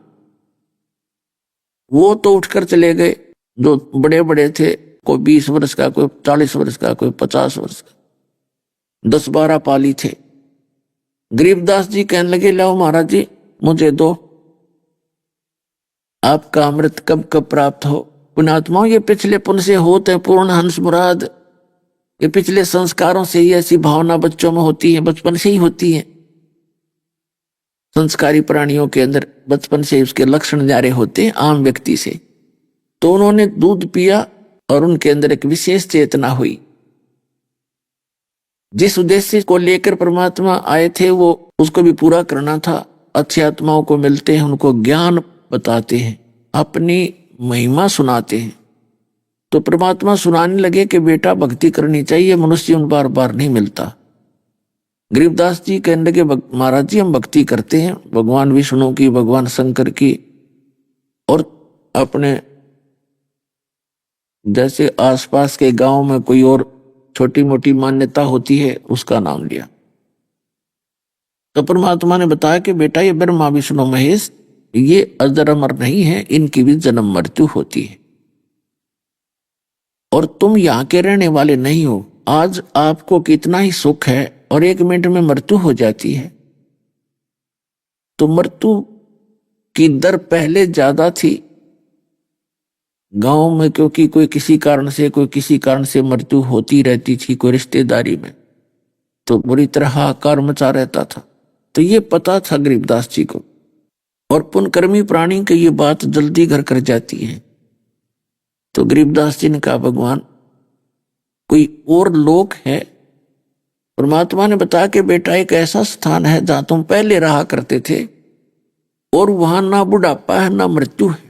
वो तो उठकर चले गए जो बड़े बड़े थे, कोई 20 वर्ष का, कोई 40 वर्ष का, कोई 50 वर्ष का, 10-12 पाली थे। गरीबदास जी कहने लगे लाओ महाराज जी मुझे दो, आपका अमृत कब कब प्राप्त हो। पुण्यात्माओं ये पिछले पुण्य से होते हैं पूर्ण हंस मुराद, ये पिछले संस्कारों से ही ऐसी भावना बच्चों में होती है, बचपन से ही होती है। संस्कारी प्राणियों के अंदर बचपन से उसके लक्षण न्यारे होते हैं आम व्यक्ति से। तो उन्होंने दूध पिया और उनके अंदर एक विशेष चेतना हुई। जिस उद्देश्य को लेकर परमात्मा आए थे वो उसको भी पूरा करना था। अच्छी आत्माओं को मिलते हैं, उनको ज्ञान बताते हैं, अपनी महिमा सुनाते हैं। तो परमात्मा सुनाने लगे कि बेटा भक्ति करनी चाहिए, मनुष्य जीवन बार बार नहीं मिलता। गरीबदास जी कहने लगे महाराज जी हम भक्ति करते हैं भगवान विष्णु की, भगवान शंकर की, और अपने जैसे आसपास के गांव में कोई और छोटी मोटी मान्यता होती है उसका नाम लिया। तो परमात्मा ने बताया कि बेटा ये ब्रह्मा विष्णु महेश ये अजर अमर नहीं है, इनकी भी जन्म मृत्यु होती है, और तुम यहाँ के रहने वाले नहीं हो। आज आपको कितना ही सुख है और 1 मिनट में मृत्यु हो जाती है। तो मृत्यु की दर पहले ज्यादा थी गांव में, क्योंकि कोई किसी कारण से मृत्यु होती रहती थी, कोई रिश्तेदारी में, तो बुरी तरह हाहाकार मचा रहता था। तो ये पता था गरीबदास जी को, और पुण्यकर्मी प्राणी की ये बात जल्दी घर कर जाती है। तो गरीबदास जी ने कहा भगवान कोई और लोक है। परमात्मा ने बताया कि बेटा एक ऐसा स्थान है जहां तुम पहले रहा करते थे, और वहां ना बुढ़ापा है ना मृत्यु है,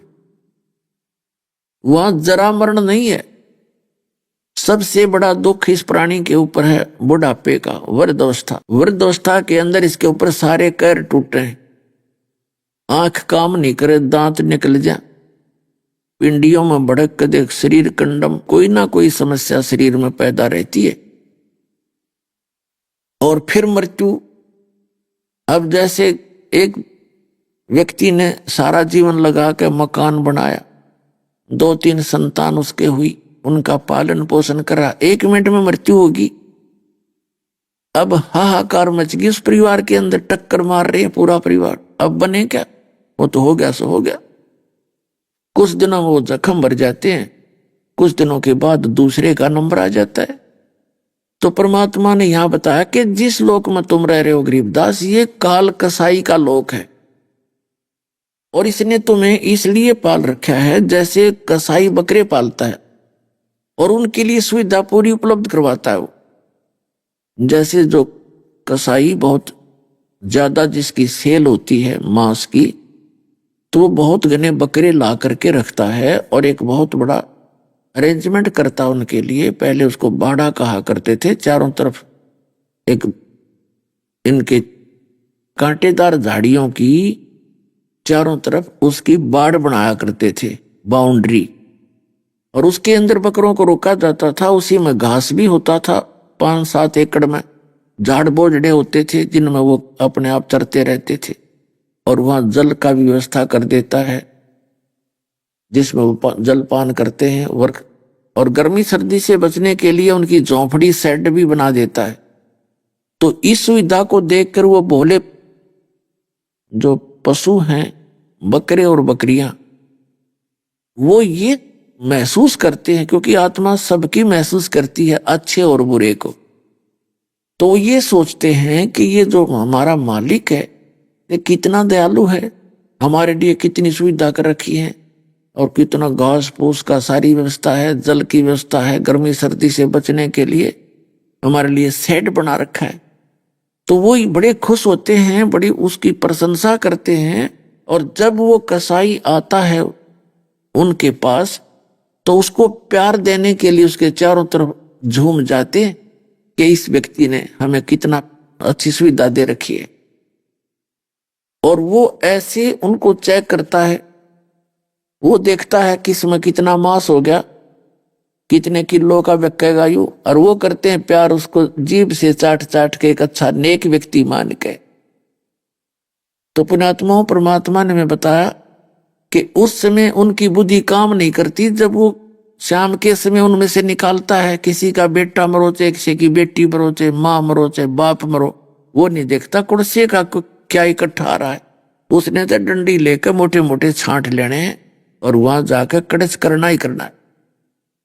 वहां जरा मरण नहीं है। सबसे बड़ा दुख इस प्राणी के ऊपर है बुढ़ापे का, वृद्धावस्था। वृद्धावस्था के अंदर इसके ऊपर सारे कैर टूटे हैं, आंख काम नहीं करे, दांत निकल जा, पिंडियों में भड़क के देख, शरीर कंडम, कोई ना कोई समस्या शरीर में पैदा रहती है। और फिर मृत्यु। अब जैसे एक व्यक्ति ने सारा जीवन लगा के मकान बनाया, 2-3 संतान उसके हुई, उनका पालन पोषण करा, 1 मिनट में मृत्यु होगी। अब हाहाकार मच गई उस परिवार के अंदर, टक्कर मार रहे हैं पूरा परिवार। अब बने क्या, वो तो हो गया सो हो गया। कुछ दिनों में वो जख्म भर जाते हैं, कुछ दिनों के बाद दूसरे का नंबर आ जाता है। तो परमात्मा ने यहां बताया कि जिस लोक में तुम रह रहे हो गरीबदास, ये काल कसाई का लोक है, और इसने तुम्हें इसलिए पाल रखा है जैसे कसाई बकरे पालता है और उनके लिए सुविधा पूरी उपलब्ध करवाता है वो। जैसे जो कसाई बहुत ज्यादा जिसकी सेल होती है मांस की, तो वो बहुत घने बकरे ला करके रखता है और एक बहुत बड़ा अरेंजमेंट करता उनके लिए। पहले उसको बाड़ा कहा करते थे, चारों तरफ एक इनके कांटेदार झाड़ियों की चारों तरफ उसकी बाड़ बनाया करते थे, बाउंड्री, और उसके अंदर बकरों को रोका जाता था। उसी में घास भी होता था, 5-7 एकड़ में झाड़ बोझड़े होते थे जिनमें वो अपने आप चरते रहते थे। और वहां जल का भी व्यवस्था कर देता है जिसमें वो जल पान करते हैं। और गर्मी सर्दी से बचने के लिए उनकी झोंपड़ी शेड भी बना देता है। तो इस सुविधा को देखकर वो भोले जो पशु हैं, बकरे और बकरियां, वो ये महसूस करते हैं, क्योंकि आत्मा सबकी महसूस करती है अच्छे और बुरे को। तो ये सोचते हैं कि ये जो हमारा मालिक है ये कितना दयालु है, हमारे लिए कितनी सुविधा कर रखी है और कितना घास फूस का सारी व्यवस्था है, जल की व्यवस्था है, गर्मी सर्दी से बचने के लिए हमारे लिए शेड बना रखा है। तो वो बड़े खुश होते हैं, बड़ी उसकी प्रशंसा करते हैं। और जब वो कसाई आता है उनके पास तो उसको प्यार देने के लिए उसके चारों तरफ झूम जाते कि इस व्यक्ति ने हमें कितना अच्छी सुविधा दे रखी है। और वो ऐसे उनको चेक करता है, वो देखता है कि इसमें कितना मांस हो गया, कितने किलो का बिकेगा यूं, और वो करते हैं प्यार उसको जीभ से चाट चाट के एक अच्छा नेक व्यक्ति मान के। तो पुण्यात्माओं, परमात्मा ने हमें बताया कि उस समय उनकी बुद्धि काम नहीं करती। जब वो शाम के समय उनमें से निकालता है, किसी का बेटा मरो चाहे किसी की बेटी मरो, चाहे माँ मरो चाहे बाप मरो, वो नहीं देखता कुड़से का क्या इकट्ठा आ रहा है। उसने तो डंडी लेकर मोटे मोटे छांट लेने हैं और वहां जाकर कड़च करना ही करना है।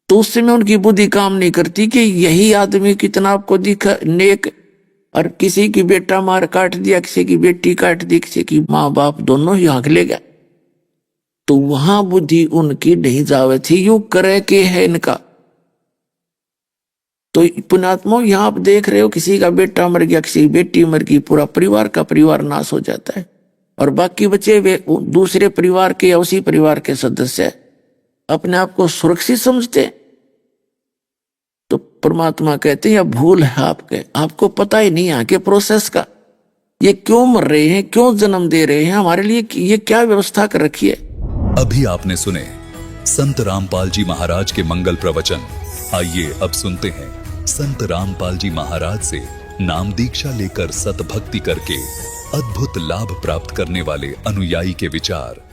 तो उस समय उनकी बुद्धि काम नहीं करती कि यही आदमी कितना आपको दिखा नेक, और किसी की बेटा मार काट दिया, किसी की बेटी काट दी, किसी की माँ बाप दोनों ही आंख ले गया। तो वहां बुद्धि उनकी नहीं जावे थी, यू करे के है इनका। तो पुण्यात्मा, यहां आप देख रहे हो किसी का बेटा मर गया, किसी की बेटी मर गई, पूरा परिवार का परिवार नाश हो जाता है, और बाकी बचे वे दूसरे परिवार के या उसी परिवार के सदस्य अपने आप को सुरक्षित समझते। तो परमात्मा कहते हैं यह भूल है आपको पता ही नहीं आगे प्रोसेस का, ये क्यों मर रहे हैं, क्यों जन्म दे रहे हैं, हमारे लिए ये क्या व्यवस्था कर रखी है। अभी आपने सुने संत रामपाल जी महाराज के मंगल प्रवचन। आइए अब सुनते हैं संत रामपाल जी महाराज से नाम दीक्षा लेकर सतभक्ति करके अद्भुत लाभ प्राप्त करने वाले अनुयायी के विचार।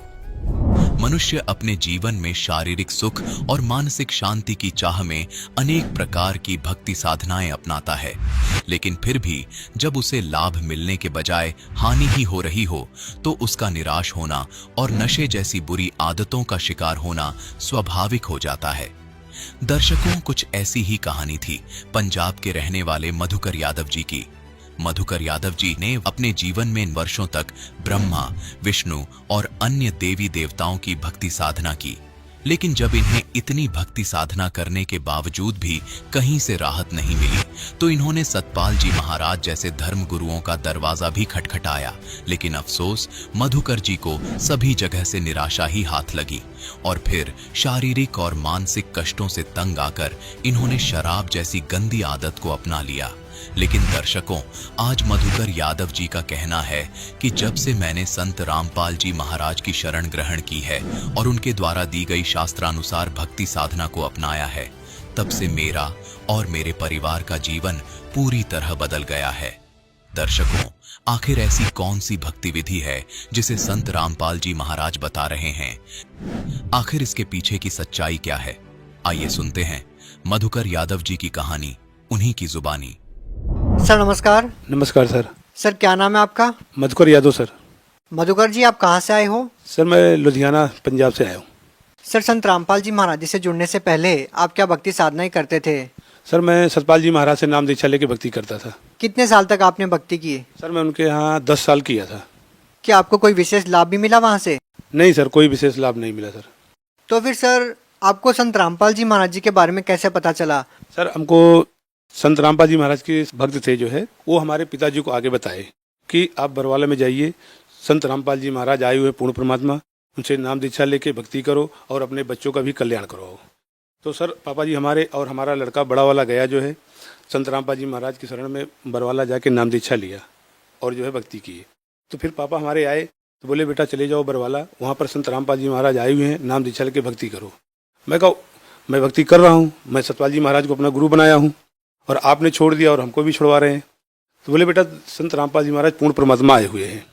मनुष्य अपने जीवन में शारीरिक सुख और मानसिक शांति की चाह में अनेक प्रकार की भक्ति साधनाएं अपनाता है, लेकिन फिर भी जब उसे लाभ मिलने के बजाय हानि ही हो रही हो तो उसका निराश होना और नशे जैसी बुरी आदतों का शिकार होना स्वाभाविक हो जाता है। दर्शकों, कुछ ऐसी ही कहानी थी पंजाब के रहने वाले मधुकर यादव जी की। मधुकर यादव जी ने अपने जीवन में वर्षों तक ब्रह्मा, विष्णु और अन्य देवी देवताओं की भक्ति साधना की, लेकिन जब इन्हें इतनी भक्ति साधना करने के बावजूद भी कहीं से राहत नहीं मिली तो इन्होंने सतपाल जी महाराज जैसे धर्म गुरुओं का दरवाजा भी खटखटाया, लेकिन अफसोस मधुकर जी को सभी जगह से निराशा ही हाथ लगी और फिर शारीरिक और मानसिक कष्टों से तंग आकर इन्होंने शराब जैसी गंदी आदत को अपना लिया। लेकिन दर्शकों, आज मधुकर यादव जी का कहना है कि जब से मैंने संत रामपाल जी महाराज की शरण ग्रहण की है और उनके द्वारा दी गई शास्त्रानुसार भक्ति साधना को अपनाया है, तब से मेरा और मेरे परिवार का जीवन पूरी तरह बदल गया है। दर्शकों, आखिर ऐसी कौन सी भक्ति विधि है जिसे संत रामपाल जी महाराज बता रहे हैं? आखिर इसके पीछे की सच्चाई क्या है? आइए सुनते हैं मधुकर यादव जी की कहानी, उन्हीं की जुबानी। सर नमस्कार। नमस्कार सर। सर क्या नाम है आपका? मधुकर यादव सर। मधुकर जी, आप कहाँ से आए हो? सर मैं लुधियाना पंजाब से आया हूँ। सर संत रामपाल जी महाराज जी से जुड़ने से पहले आप क्या भक्ति साधनाएं करते थे? सर मैं सतपाल जी महाराज से नाम दीक्षा लेके भक्ति करता था। कितने साल तक आपने भक्ति की? सर मैं उनके यहाँ 10 साल किया था। कि आपको कोई विशेष लाभ भी मिला वहाँ से? नहीं सर, कोई विशेष लाभ नहीं मिला सर। तो फिर सर आपको संत रामपाल जी महाराज जी के बारे में कैसे पता चला? सर हमको संत रामपाल जी महाराज के भक्त थे जो है, वो हमारे पिताजी को आगे बताए कि आप बरवाला में जाइए, संत रामपाल जी महाराज आए हुए पूर्ण परमात्मा, उनसे नाम दीक्षा लेके भक्ति करो और अपने बच्चों का भी कल्याण करो। तो सर पापा जी हमारे और हमारा लड़का बड़ा वाला गया जो है संत रामपाल जी महाराज की शरण में बरवाला जाके नाम दीक्षा लिया और जो है भक्ति की। तो फिर पापा हमारे आए तो बोले बेटा चले जाओ बरवाला, वहाँ पर संत रामपाल जी महाराज आए हुए हैं, नाम दीक्षा लेके भक्ति करो। मैं कहा मैं भक्ति कर रहा हूँ, मैं सतपाल जी महाराज को अपना गुरु बनाया हूँ और आपने छोड़ दिया और हमको भी छुड़वा रहे हैं। तो बोले बेटा संत रामपाल जी महाराज पूर्ण परमात्मा आए हुए हैं।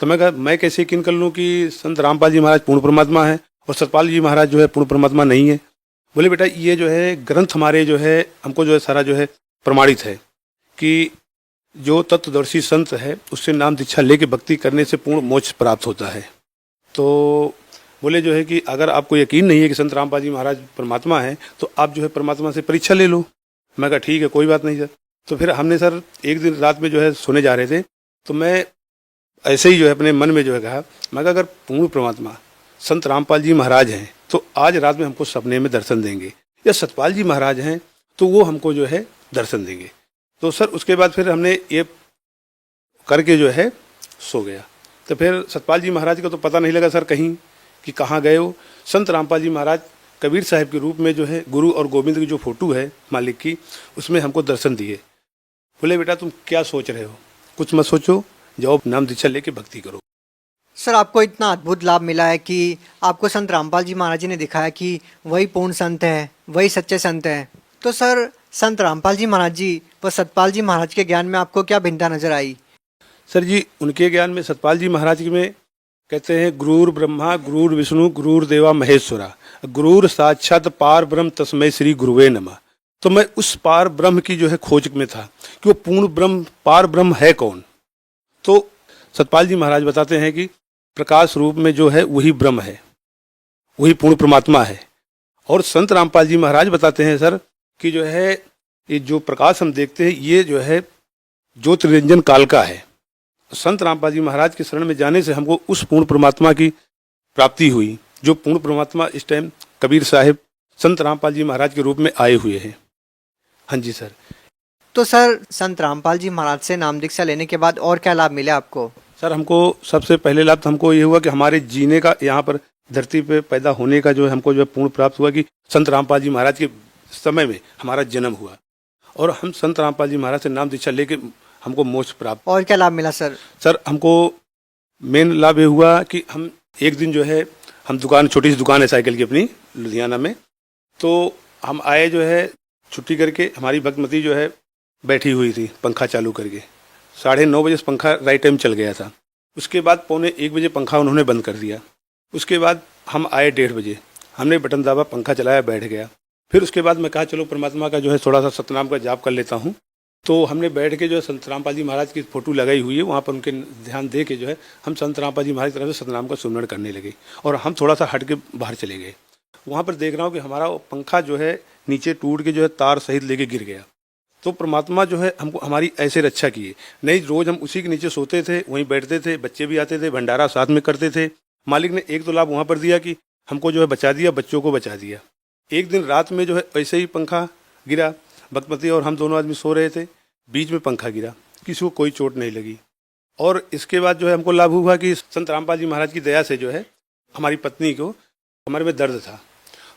तो मैं कहा मैं कैसे यकीन कर लूँ कि संत रामपाल जी महाराज पूर्ण परमात्मा है और सतपाल जी महाराज जो है पूर्ण परमात्मा नहीं है। बोले बेटा ये जो है ग्रंथ हमारे जो है हमको जो है सारा जो है प्रमाणित है कि जो तत्वदर्शी संत है उससे नाम दीक्षा लेके भक्ति करने से पूर्ण मोक्ष प्राप्त होता है। तो बोले जो है कि अगर आपको यकीन नहीं है कि संत रामपाल जी महाराज परमात्मा है तो आप जो है परमात्मा से परीक्षा ले लो। मैं कहा ठीक है कोई बात नहीं सर। तो फिर हमने सर एक दिन रात में जो है सोने जा रहे थे तो मैं ऐसे ही जो है अपने मन में जो है कहा, मैं कहा अगर पूर्ण परमात्मा संत रामपाल जी महाराज हैं तो आज रात में हमको सपने में दर्शन देंगे, या सतपाल जी महाराज हैं तो वो हमको जो है दर्शन देंगे। तो सर उसके बाद फिर हमने ये करके जो है सो गया। तो फिर सतपाल जी महाराज का तो पता नहीं लगा सर कहीं कि कहाँ गए हो। संत रामपाल जी महाराज कबीर साहब के रूप में जो है गुरु और गोविंद की जो फोटो है मालिक की, उसमें हमको दर्शन दिए। बोले बेटा तुम क्या सोच रहे हो, कुछ मत सोचो, जाओ नाम दीक्षा लेके भक्ति करो। सर आपको इतना अद्भुत लाभ मिला है कि आपको संत रामपाल जी महाराज जी ने दिखाया कि वही पूर्ण संत है, वही सच्चे संत हैं। तो सर संत रामपाल जी महाराज जी व सतपाल जी महाराज के ज्ञान में आपको क्या भिन्नता नजर आई? सर जी उनके ज्ञान में सतपाल जी महाराज में कहते हैं गुरुर ब्रह्मा गुरुर विष्णु गुरुर देवा महेश्वरा गुरुर साक्षात पार ब्रह्म तस्मै श्री गुरुवे नमः। तो मैं उस पार ब्रह्म की जो है खोज में था कि वो पूर्ण ब्रह्म पार ब्रह्म है कौन। तो सतपाल जी महाराज बताते हैं कि प्रकाश रूप में जो है वही ब्रह्म है, वही पूर्ण परमात्मा है। और संत रामपाल जी महाराज बताते हैं सर कि जो है ये जो प्रकाश हम देखते हैं ये जो है ज्योतिरंजन काल का है। संत रामपाल जी महाराज के शरण में जाने से हमको उस पूर्ण परमात्मा की प्राप्ति हुई, जो पूर्ण परमात्मा इस टाइम कबीर साहिब संत रामपाल जी महाराज के रूप में आए हुए हैं। हाँ जी सर। तो सर संत रामपाल जी महाराज से नाम दीक्षा लेने के बाद और क्या लाभ मिले आपको? सर हमको सबसे पहले लाभ तो हमको ये हुआ कि हमारे जीने का, यहाँ पर धरती पे पैदा होने का जो है हमको जो है पूर्ण प्राप्त हुआ कि संत रामपाल जी महाराज के समय में हमारा जन्म हुआ और हम संत रामपाल जी महाराज से नाम दीक्षा लेके हमको मोक्ष प्राप्त। और क्या लाभ मिला सर? सर हमको मेन लाभ ये हुआ कि हम एक दिन जो है हम दुकान, छोटी सी दुकान है साइकिल की अपनी लुधियाना में, तो हम आए जो है छुट्टी करके, हमारी भक्तमती जो है बैठी हुई थी पंखा चालू करके। 9:30 बजे से पंखा राइट टाइम चल गया था। उसके बाद 1:45 बजे पंखा उन्होंने बंद कर दिया। उसके बाद हम आए 1:30 बजे, हमने बटन दाबा, पंखा चलाया, बैठ गया। फिर उसके बाद मैं कहा चलो परमात्मा का जो है थोड़ा सा सतनाम का जाप कर लेता हूँ। तो हमने बैठ के जो है संत रामपाल जी महाराज की फोटो लगाई हुई है, वहाँ पर उनके ध्यान दे के जो है हम संत रामपाल जी महाराज की तरफ से सतनाम का सुमरण करने लगे और हम थोड़ा सा हट के बाहर चले गए। वहाँ पर देख रहा हूँ कि हमारा पंखा जो है नीचे टूट के जो है तार सहित लेके गिर गया। तो परमात्मा जो है हमको हमारी ऐसे रक्षा किए। नहीं रोज हम उसी के नीचे सोते थे, वहीं बैठते थे, बच्चे भी आते थे, भंडारा साथ में करते थे। मालिक ने एक तो लाभ वहाँ पर दिया कि हमको जो है बचा दिया, बच्चों को बचा दिया। एक दिन रात में जो है ऐसे ही पंखा गिरा, भक्तमती और हम दोनों आदमी सो रहे थे, बीच में पंखा गिरा, किसी को कोई चोट नहीं लगी। और इसके बाद जो है हमको लाभ हुआ कि संत रामपाल जी महाराज की दया से जो है हमारी पत्नी को हमारे में दर्द था,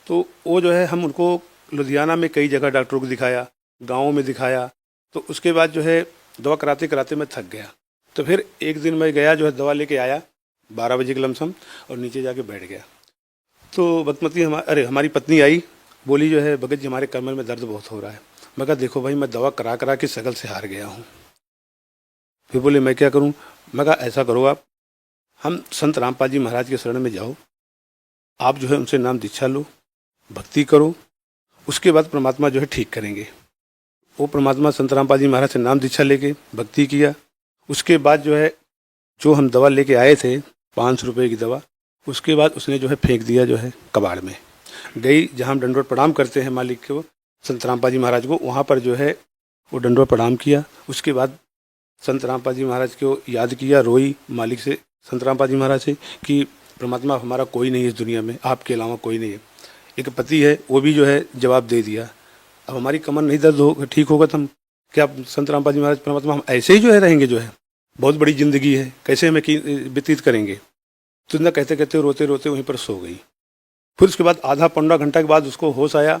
तो वो जो है हम उनको लुधियाना में कई जगह डॉक्टरों को दिखाया, गाँव में दिखाया। तो उसके बाद जो है दवा कराते कराते मैं थक गया। तो फिर एक दिन मैं गया जो है दवा लेके आया 12 बजे के लमसम और नीचे जाके बैठ गया। तो भक्तमती हमारी पत्नी आई, बोली जो है भगत जी हमारे कमर में दर्द बहुत हो रहा है। मैं कहा देखो भाई मैं दवा करा करा के शकल से हार गया हूँ। फिर बोले मैं क्या करूँ? मैं कहा ऐसा करो आप, हम संत रामपाल जी महाराज के शरण में जाओ, आप जो है उनसे नाम दीक्षा लो, भक्ति करो, उसके बाद परमात्मा जो है ठीक करेंगे। वो परमात्मा संत रामपाल जी महाराज से नाम दीक्षा लेके भक्ति किया। उसके बाद जो है जो हम दवा लेके आए थे 500 रुपये की दवा, उसके बाद उसने जो है फेंक दिया जो है कबाड़ में। गई जहाँ हम दंडवत प्रणाम करते हैं मालिक को, संत रामपाल जी महाराज को, वहाँ पर जो है वो दंडवत प्रणाम किया। उसके बाद संत रामपाल जी महाराज को याद किया, रोई, मालिक से संत रामपाल जी महाराज से कि परमात्मा हमारा कोई नहीं है इस दुनिया में, आपके अलावा कोई नहीं है। एक पति है, वो भी जो है जवाब दे दिया। अब हमारी कमर नहीं दर्द हो ठीक होगा तो हम क्या संत रामपाल जी महाराज परमात्मा हम ऐसे ही जो है रहेंगे, जो है बहुत बड़ी जिंदगी है, कैसे हमें व्यतीत करेंगे। तो इतना कहते कहते रोते रोते वहीं पर सो गई। फिर उसके बाद आधा पौना घंटा के बाद उसको होश आया,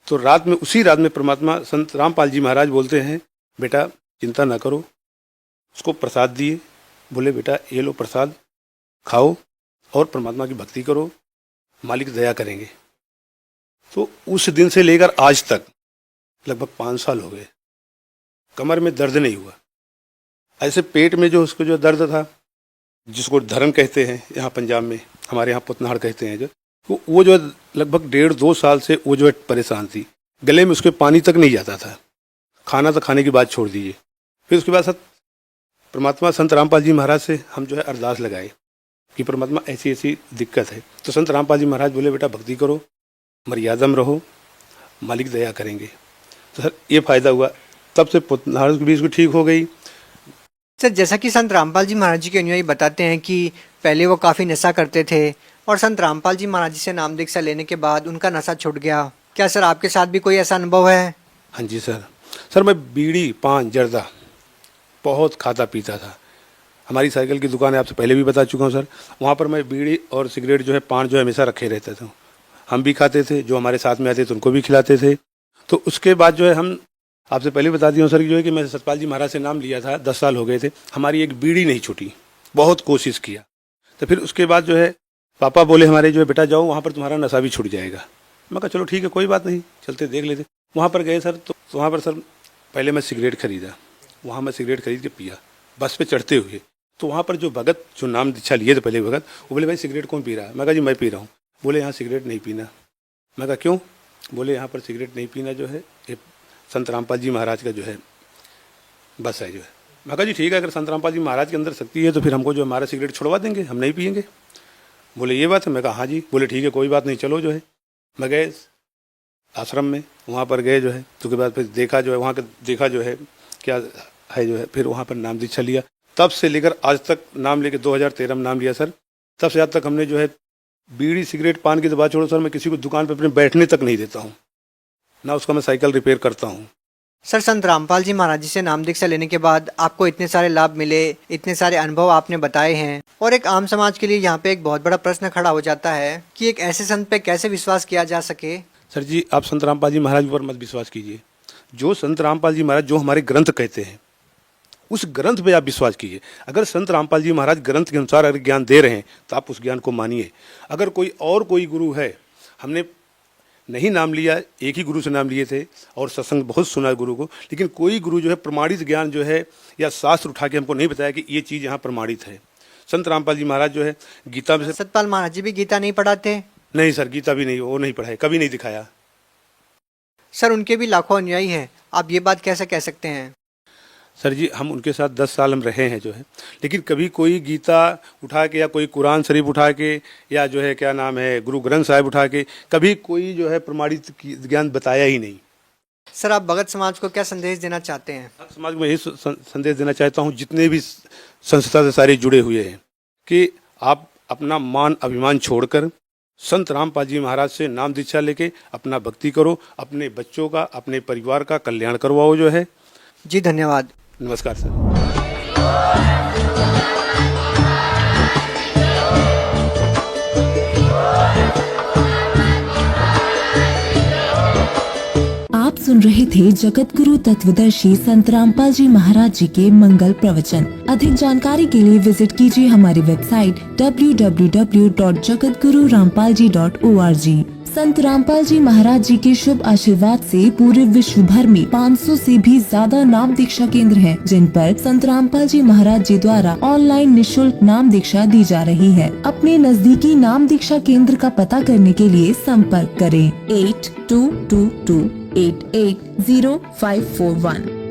तो रात में उसी रात में परमात्मा संत रामपाल जी महाराज बोलते हैं, बेटा चिंता ना करो। उसको प्रसाद दिए, बोले बेटा ये लो प्रसाद खाओ और परमात्मा की भक्ति करो, मालिक दया करेंगे। तो उस दिन से लेकर आज तक लगभग 5 साल हो गए, कमर में दर्द नहीं हुआ। ऐसे पेट में जो उसको जो दर्द था, जिसको धरन कहते हैं यहाँ पंजाब में, हमारे यहाँ पुतनाड़ कहते हैं, जो वो जो लगभग 1.5-2 साल से वो जो है परेशान थी। गले में उसके पानी तक नहीं जाता था, खाना तो खाने की बात छोड़ दीजिए। फिर उसके बाद परमात्मा संत रामपाल जी महाराज से हम जो है अरदास लगाए कि परमात्मा ऐसी ऐसी दिक्कत है। तो संत रामपाल जी महाराज बोले बेटा भक्ति करो, मर्यादा में रहो, मालिक दया करेंगे। तो सर ये फायदा हुआ, तब से पुतनाड़ की भी इसको ठीक हो गई। सर जैसा कि संत रामपाल जी महाराज जी के अनुयायी बताते हैं कि पहले वो काफ़ी नशा करते थे और संत रामपाल जी महाराज जी से नाम दीक्षा लेने के बाद उनका नशा छूट गया। क्या सर आपके साथ भी कोई ऐसा अनुभव है? हाँ जी सर मैं बीड़ी पान जर्दा बहुत खाता पीता था। हमारी साइकिल की दुकान है, आपसे पहले भी बता चुका हूँ सर। वहाँ पर मैं बीड़ी और सिगरेट जो है पान जो है हमेशा रखे रहते थे। हम भी खाते थे, जो हमारे साथ में आते थे उनको भी खिलाते थे। तो उसके बाद जो है हम आपसे पहले बता दिया सर जो है कि मैं सतपाल जी महाराज से नाम लिया था, 10 साल हो गए थे, हमारी एक बीड़ी नहीं छूटी, बहुत कोशिश किया। तो फिर उसके बाद जो है पापा बोले हमारे जो है बेटा जाओ वहाँ पर तुम्हारा नशा भी छूट जाएगा। मैं कहा चलो ठीक है कोई बात नहीं, चलते देख लेते। वहाँ पर गए सर, तो वहाँ पर सर पहले मैं सिगरेट खरीदा, वहाँ मैं सिगरेट खरीद के पिया बस पे चढ़ते हुए। तो वहाँ पर जो भगत जो नाम दीक्षा लिए थे पहले भगत, वो बोले भाई सिगरेट कौन पी रहा है? मैं कहा जी मैं पी रहा हूँ। बोले यहाँ सिगरेट नहीं पीना। मैं कहा क्यों? बोले यहाँ पर सिगरेट नहीं पीना जो है ये संत रामपाल जी महाराज का जो है बस है जो है। मैं कहा जी ठीक है, अगर संत रामपाल जी महाराज के अंदर शक्ति है तो फिर हमको जो हमारा सिगरेट छुड़वा देंगे, हम नहीं पियेंगे। बोले ये बात है? मैं कहा हाँ जी। बोले ठीक है कोई बात नहीं, चलो जो है। मैं गए आश्रम में, वहाँ पर गए जो है, तो के बाद फिर देखा जो है वहाँ का देखा जो है क्या है जो है, फिर वहाँ पर नाम दीक्षा लिया। तब से लेकर आज तक नाम लेके 2013 में नाम लिया सर। तब से आज तक हमने जो है बीड़ी सिगरेट पान की दवा छोड़ो सर, मैं किसी को दुकान पर अपने बैठने तक नहीं देता हूँ, ना उसका मैं साइकिल रिपेयर करता हूँ। सर संत रामपाल जी महाराज जी से नाम दीक्षा लेने के बाद आपको इतने सारे लाभ मिले, इतने सारे अनुभव आपने बताए हैं, और एक आम समाज के लिए यहाँ पे एक बहुत बड़ा प्रश्न खड़ा हो जाता है कि एक ऐसे संत पे कैसे विश्वास किया जा सके। सर जी आप संत रामपाल जी महाराज पर मत विश्वास कीजिए। जो संत रामपाल जी महाराज जो हमारे ग्रंथ कहते हैं उस ग्रंथ पे आप विश्वास कीजिए। अगर संत रामपाल जी महाराज ग्रंथ के अनुसार अगर ज्ञान दे रहे हैं तो आप उस ज्ञान को मानिए। अगर कोई गुरु है, हमने नहीं नाम लिया, एक ही गुरु से नाम लिए थे और सत्संग बहुत सुना गुरु को, लेकिन कोई गुरु जो है प्रमाणित ज्ञान जो है या शास्त्र उठा के हमको नहीं बताया कि ये चीज़ यहाँ प्रमाणित है। संत रामपाल जी महाराज जो है गीता में सतपाल महाराज जी भी गीता नहीं पढ़ाते? नहीं सर, गीता भी नहीं, वो नहीं पढ़ाए, कभी नहीं दिखाया। सर उनके भी लाखों अनुयायी हैं, आप ये बात कैसे कह सकते हैं? सर जी हम उनके साथ 10 साल हम रहे हैं जो है, लेकिन कभी कोई गीता उठा के या कोई कुरान शरीफ उठा के या जो है क्या नाम है गुरु ग्रंथ साहिब उठा के कभी कोई जो है प्रमाणित ज्ञान बताया ही नहीं। सर आप भगत समाज को क्या संदेश देना चाहते हैं? भगत समाज में यही संदेश देना चाहता हूँ, जितने भी संस्था से सारे जुड़े हुए हैं, कि आप अपना मान अभिमान छोड़कर संत रामपाल जी महाराज से नाम दीक्षा लेके अपना भक्ति करो, अपने बच्चों का अपने परिवार का कल्याण करवाओ जो है। जी धन्यवाद। नमस्कार सर। आप सुन रहे थे जगत गुरु तत्वदर्शी संत रामपाल जी महाराज जी के मंगल प्रवचन। अधिक जानकारी के लिए विजिट कीजिए हमारी वेबसाइट www.jagatgururampalji.org। संत रामपाल जी महाराज जी के शुभ आशीर्वाद से पूरे विश्व भर में 500 से भी ज्यादा नाम दीक्षा केंद्र हैं, जिन पर संत रामपाल जी महाराज जी द्वारा ऑनलाइन निशुल्क नाम दीक्षा दी जा रही है। अपने नजदीकी नाम दीक्षा केंद्र का पता करने के लिए संपर्क करें 8222880541।